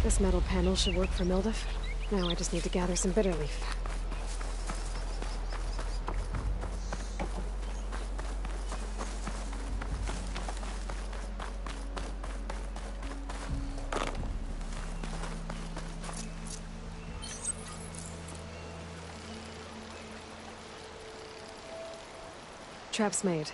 This metal panel should work for Mildef. Now I just need to gather some bitter leaf. Traps made.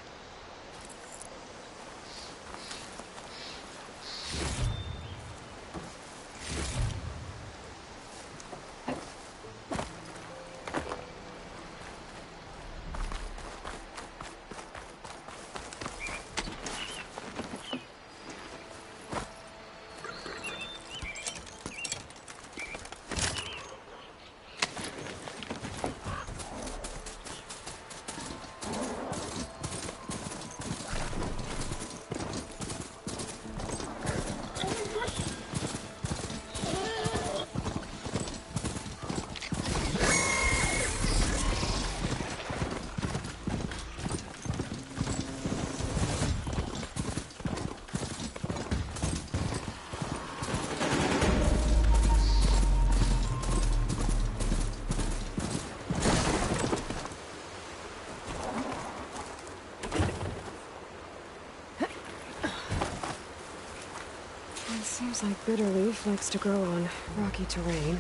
Seems like bitter leaf likes to grow on rocky terrain.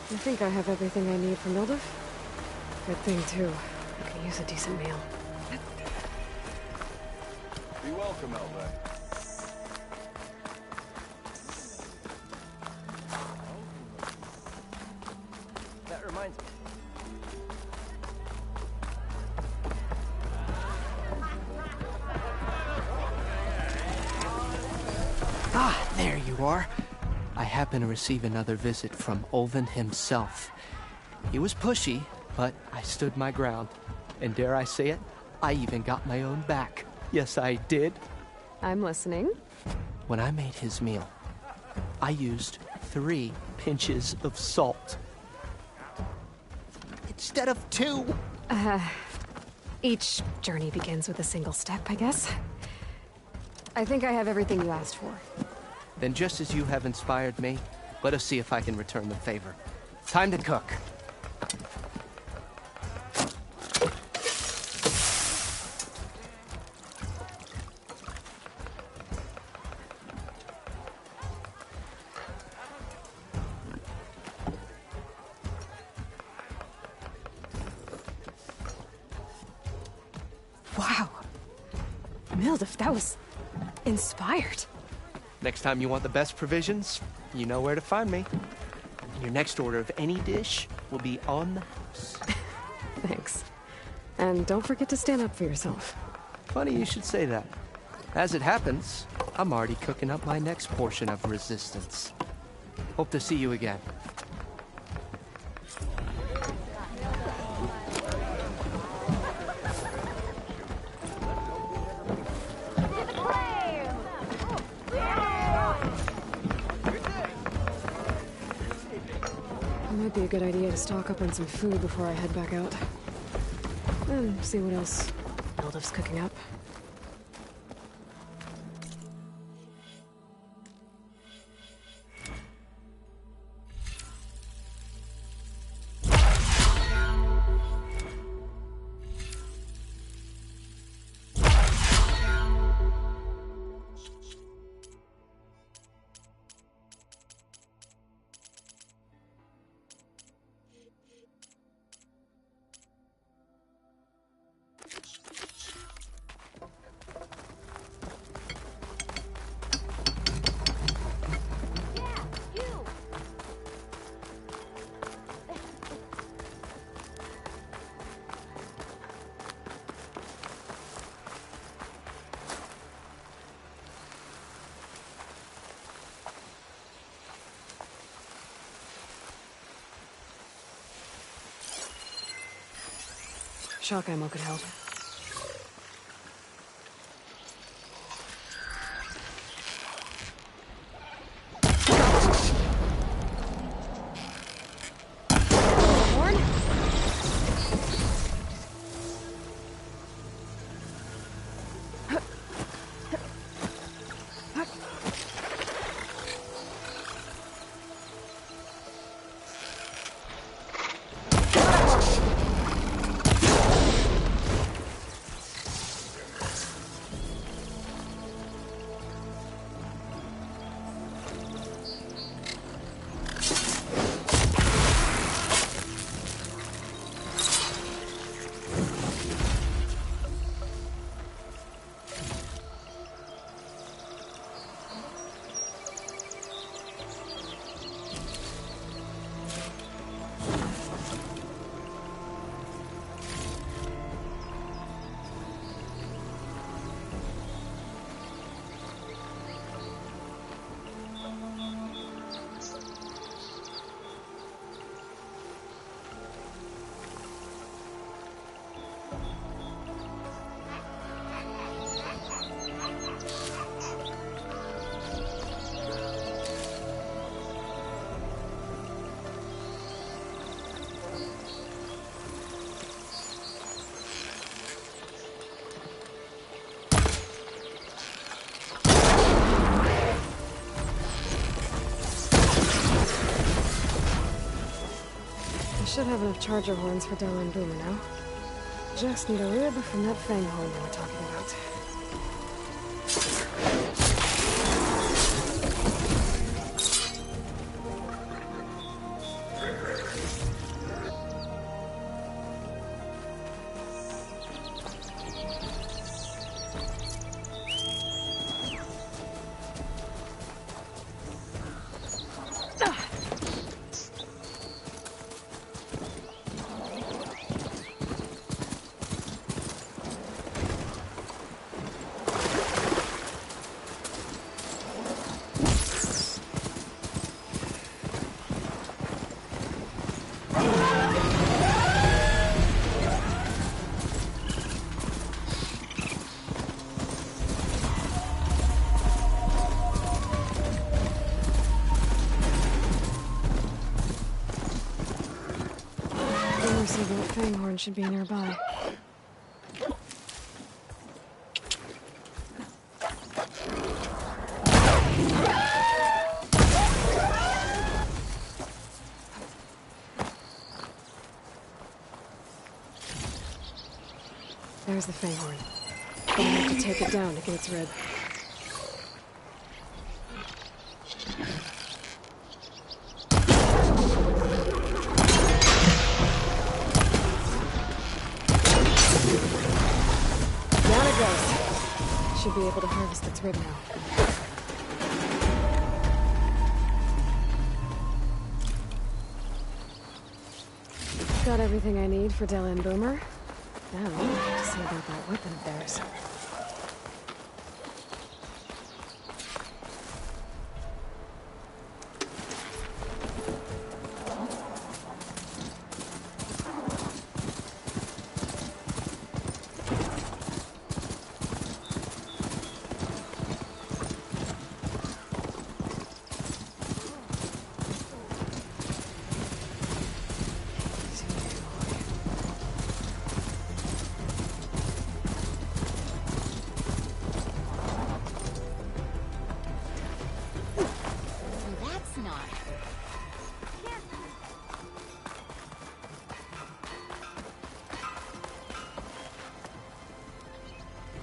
I think I have everything I need for Mildef. Good thing, too. I could use a decent meal. Be welcome, Aloy. That reminds me. Ah, there you are. I happen to receive another visit from Olvin himself. He was pushy, but I stood my ground. And dare I say it, I even got my own back. Yes, I did. I'm listening. When I made his meal, I used 3 pinches of salt. Instead of 2. Each journey begins with a single step, I guess. I think I have everything you asked for. Then just as you have inspired me, let us see if I can return the favor. Time to cook. Wow. Mildef, that was inspired. Next time you want the best provisions, you know where to find me. Your next order of any dish will be on the house. Thanks. And don't forget to stand up for yourself. Funny you should say that. As it happens, I'm already cooking up my next portion of resistance. Hope to see you again. Might be a good idea to stock up on some food before I head back out. And see what else Mildef's cooking up. chalk ammo could help. Should have enough charger horns for Della and Boomer now. Just need a rib from that fang horn we were talking about. Fanghorn should be nearby. There's the Fanghorn. I'll have to take it down to get its rib. Should be able to harvest its rib now. Got everything I need for Della and Boomer. Now, to see about that weapon of theirs.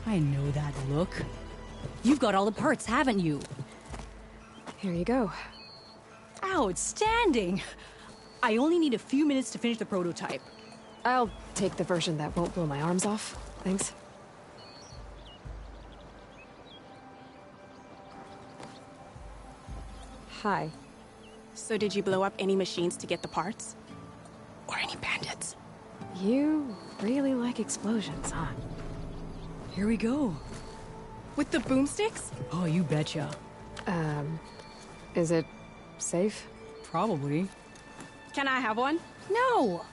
I know that look. You've got all the parts, haven't you? Here you go. Outstanding! I only need a few minutes to finish the prototype. I'll take the version that won't blow my arms off. Thanks. Hi. So did you blow up any machines to get the parts? Or any bandits? You really like explosions, huh? Here we go. With the boomsticks? Oh, you betcha. Is it safe? Probably. Can I have one? No!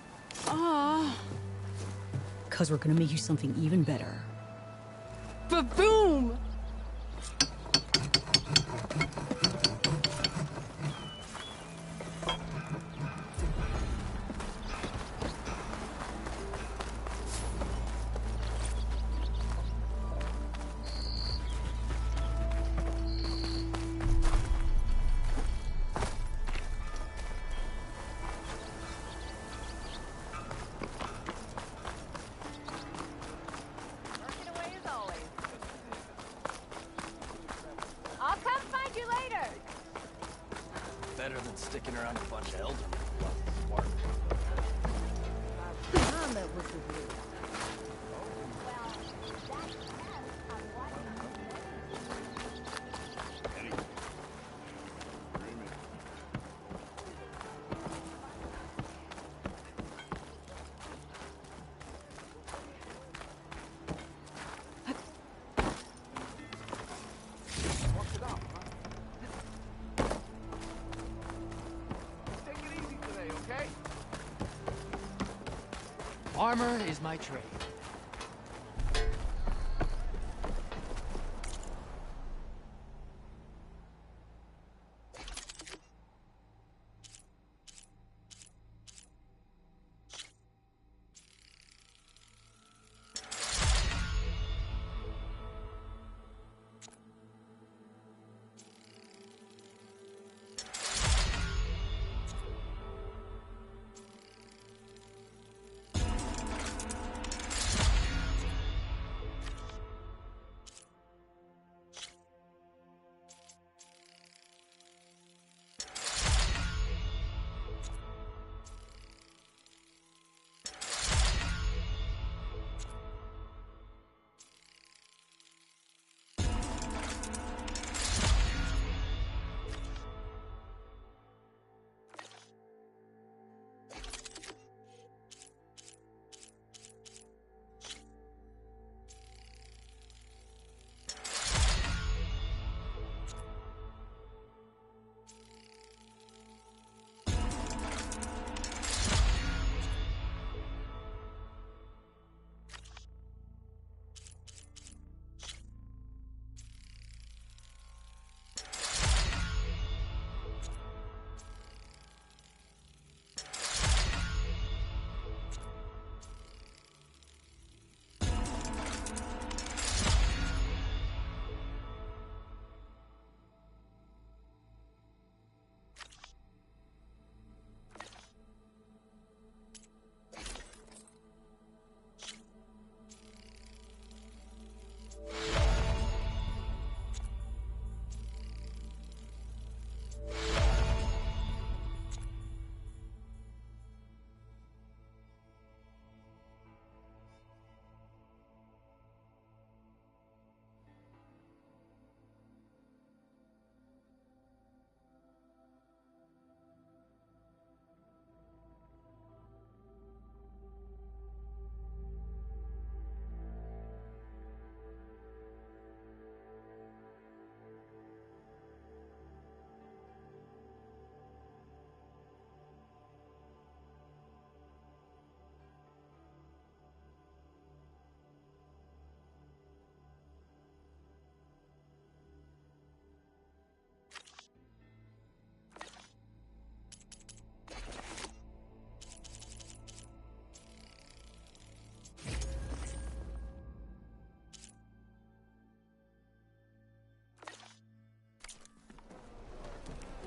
Aw. Because we're gonna make you something even better. Ba-boom! I'll come find you later. Better than sticking around a bunch of eldermen. Armor is my trade.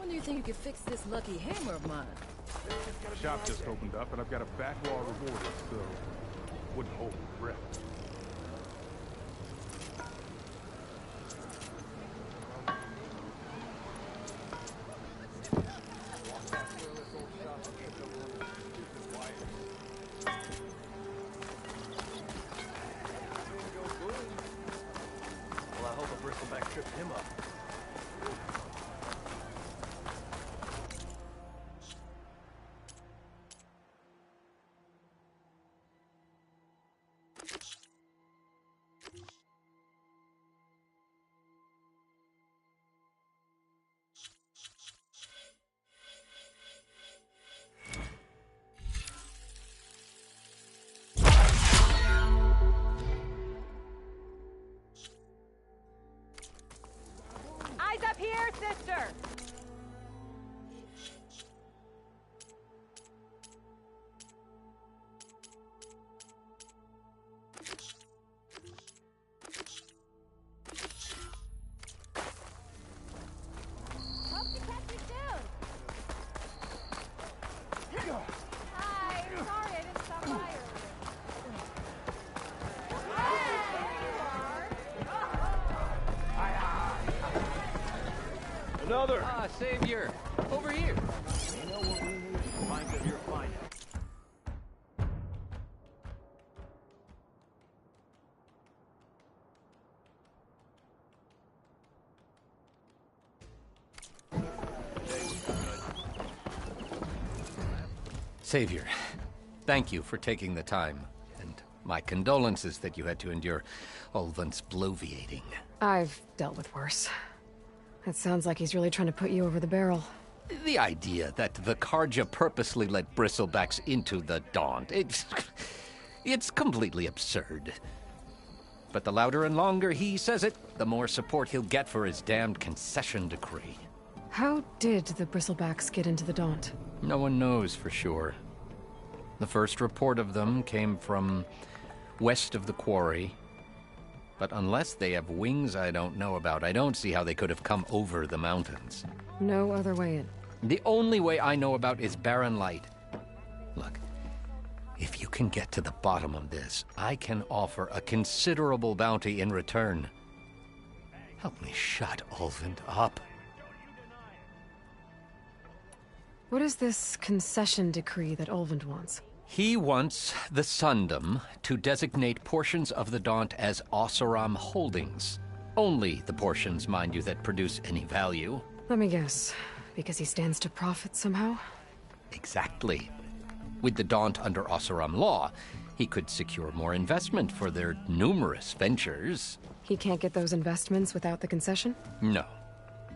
When do you think you can fix this lucky hammer of mine? Shop just opened up, and I've got a backlog of orders, so wouldn't hold my breath. Well, I hope a bristleback tripped him up. Another! Ah, Savior! Over here! You know what we need? Minds of your finest. Savior, thank you for taking the time, and my condolences that you had to endure Ulvund's bloviating. I've dealt with worse. It sounds like he's really trying to put you over the barrel. The idea that the Karja purposely let bristlebacks into the Daunt, it's completely absurd. But the louder and longer he says it, the more support he'll get for his damned concession decree. How did the bristlebacks get into the Daunt? No one knows for sure. The first report of them came from west of the quarry. But unless they have wings I don't know about, I don't see how they could have come over the mountains. No other way in. The only way I know about is Barren Light. Look, if you can get to the bottom of this, I can offer a considerable bounty in return. Help me shut Ulvund up. What is this concession decree that Ulvund wants? He wants the Sundom to designate portions of the Daunt as Oseram holdings. Only the portions, mind you, that produce any value. Let me guess. Because he stands to profit somehow? Exactly. With the Daunt under Oseram law, he could secure more investment for their numerous ventures. He can't get those investments without the concession? No.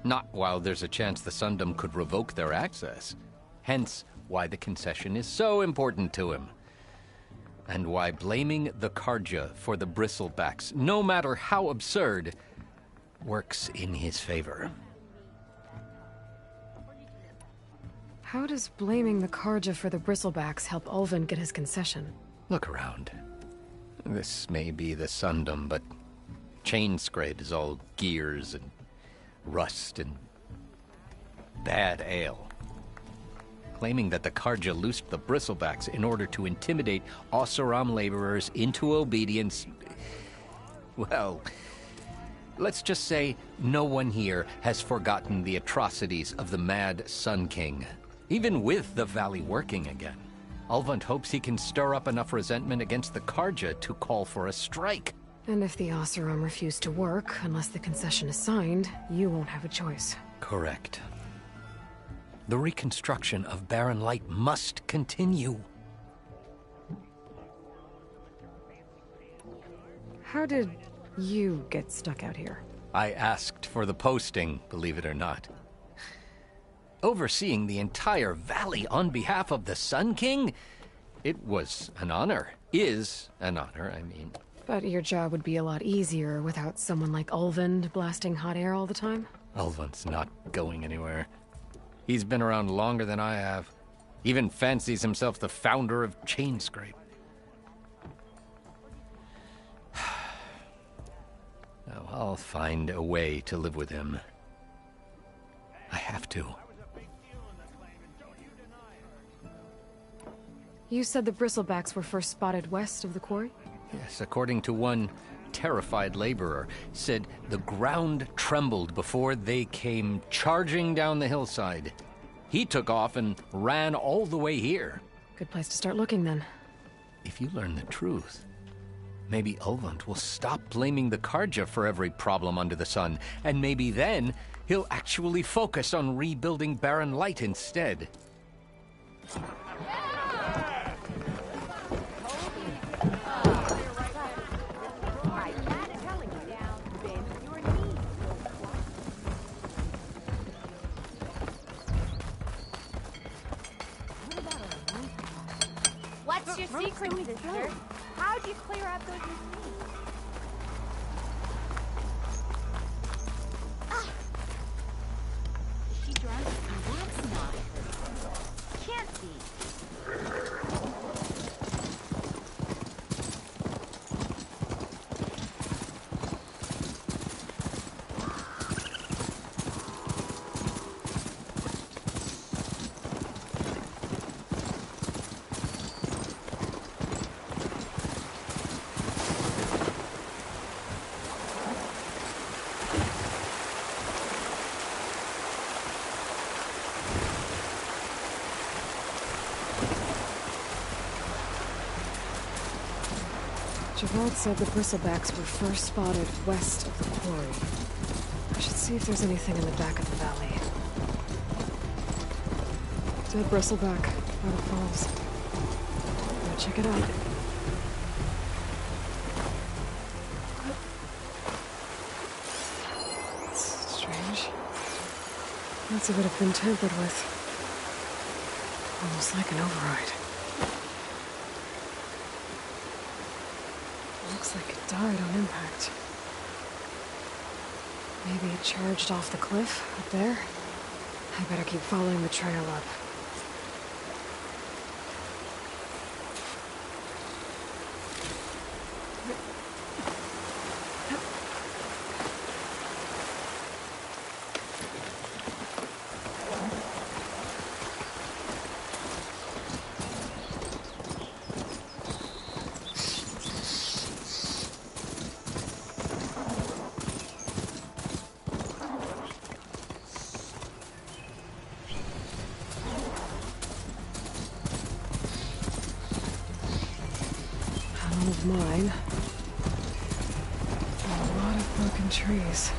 Not while there's a chance the Sundom could revoke their access. Hence, why the concession is so important to him. And why blaming the Karja for the bristlebacks, no matter how absurd, works in his favor. How does blaming the Karja for the bristlebacks help Ulvund get his concession? Look around. This may be the Sundom, but Chainscrape is all gears and rust and bad ale. Claiming that the Karja loosed the bristlebacks in order to intimidate Oseram laborers into obedience. Well, let's just say no one here has forgotten the atrocities of the Mad Sun King. Even with the valley working again, Ulvund hopes he can stir up enough resentment against the Karja to call for a strike. And if the Oseram refuse to work, unless the concession is signed, you won't have a choice. Correct. The reconstruction of Barren Light must continue. How did you get stuck out here? I asked for the posting, believe it or not. Overseeing the entire valley on behalf of the Sun King? It was an honor. Is an honor, I mean. But your job would be a lot easier without someone like Ulvund blasting hot air all the time? Ulvund's not going anywhere. He's been around longer than I have. Even fancies himself the founder of Chainscrape. Now, I'll find a way to live with him. I have to. You said the bristlebacks were first spotted west of the quarry? Yes, according to one terrified laborer, said the ground trembled before they came charging down the hillside. He took off and ran all the way here. Good place to start looking, then. If you learn the truth, maybe Ulvund will stop blaming the Karja for every problem under the sun, and maybe then he'll actually focus on rebuilding Barren Light instead. What's your secret, sister? How'd you clear up those machines? Is she drunk? That's not her. Can't be. Javad said the bristlebacks were first spotted west of the quarry. I should see if there's anything in the back of the valley. Dead bristleback, where it falls. Go check it out. It's strange. Lots of it have been tampered with. Almost like an override. Looks like it died on impact. Maybe it charged off the cliff up there? I better keep following the trail up. Of mine. A lot of broken trees.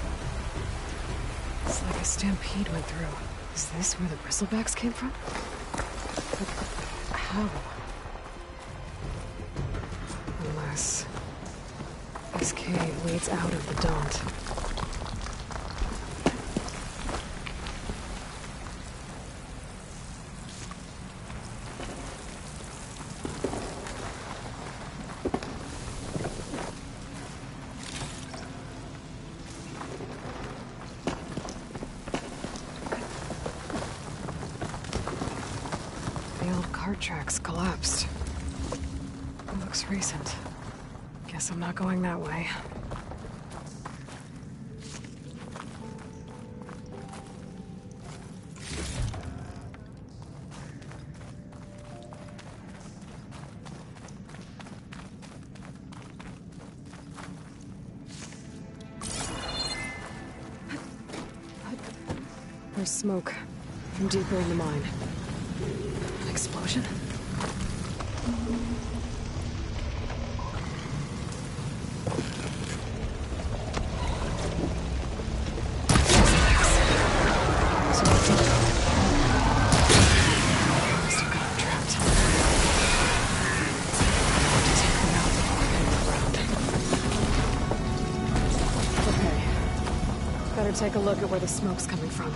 It's like a stampede went through. Is this where the bristlebacks came from? But how? Unless this cave leads out of the Daunt. Tracks collapsed. It looks recent. Guess I'm not going that way. There's smoke from deeper in the mine. Explosion? Better take a look at where the smoke's coming from.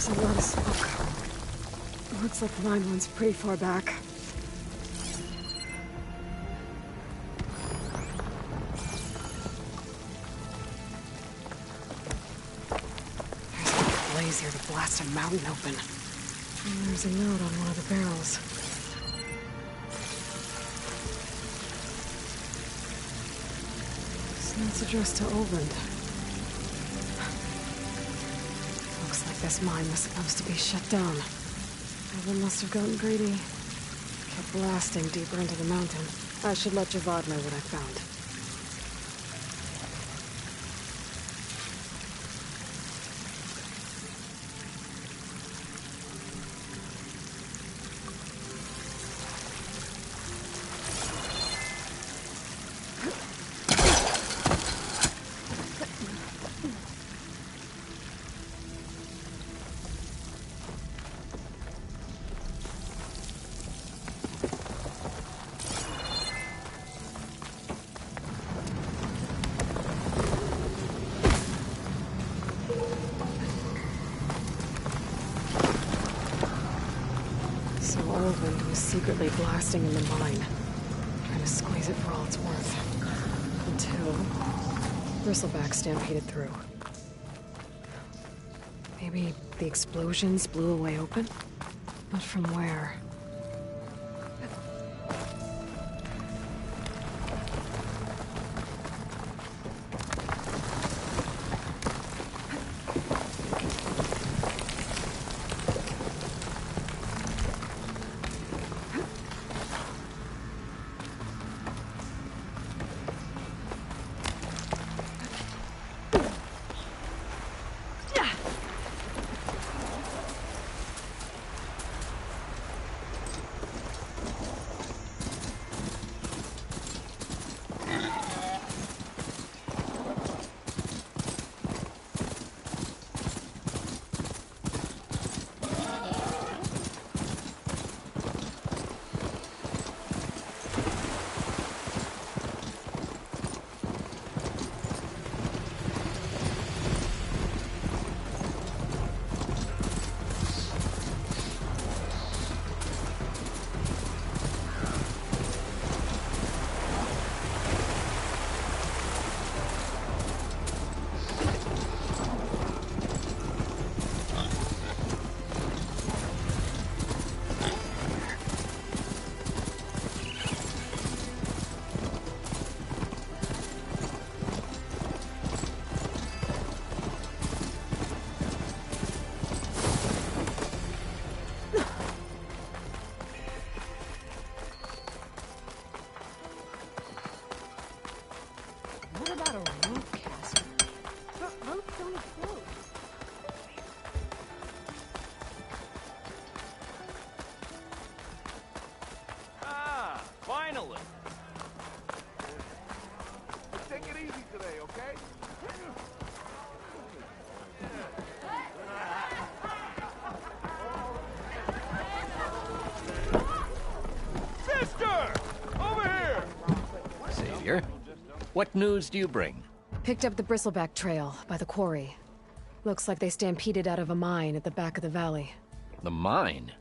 There's a lot of smoke. Looks like the mine runs pretty far back. There's like a blaze here to blast a mountain open. And there's a note on one of the barrels. This note's addressed to Olvend. This mine was supposed to be shut down. Everyone must have gotten greedy. Kept blasting deeper into the mountain. I should let Javad know what I found. Olvend was secretly blasting in the mine, trying to squeeze it for all it's worth. Until bristleback stampeded through. Maybe the explosions blew a way open? But from where? Finally! Take it easy today, okay? Sister! Over here! Savior, what news do you bring? Picked up the Bristleback Trail by the quarry. Looks like they stampeded out of a mine at the back of the valley. The mine?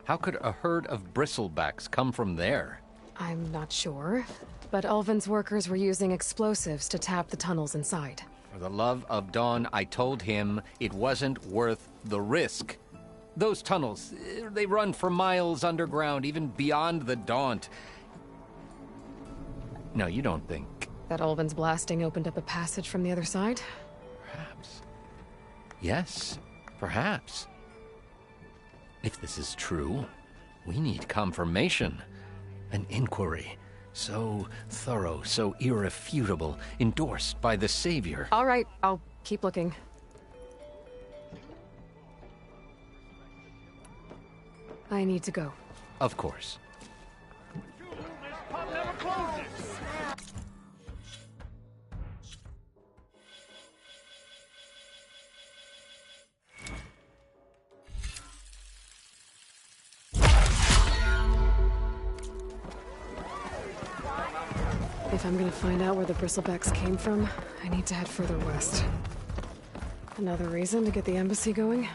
How could a herd of bristlebacks come from there? I'm not sure, but Ulvin's workers were using explosives to tap the tunnels inside. For the love of Dawn, I told him it wasn't worth the risk. Those tunnels, they run for miles underground, even beyond the Daunt. No, you don't think... That Ulvin's blasting opened up a passage from the other side? Perhaps. Yes, perhaps. If this is true, we need confirmation. An inquiry. So thorough, so irrefutable, endorsed by the Savior. All right, I'll keep looking. I need to go. Of course. If I'm gonna find out where the bristlebacks came from, I need to head further west. Another reason to get the embassy going?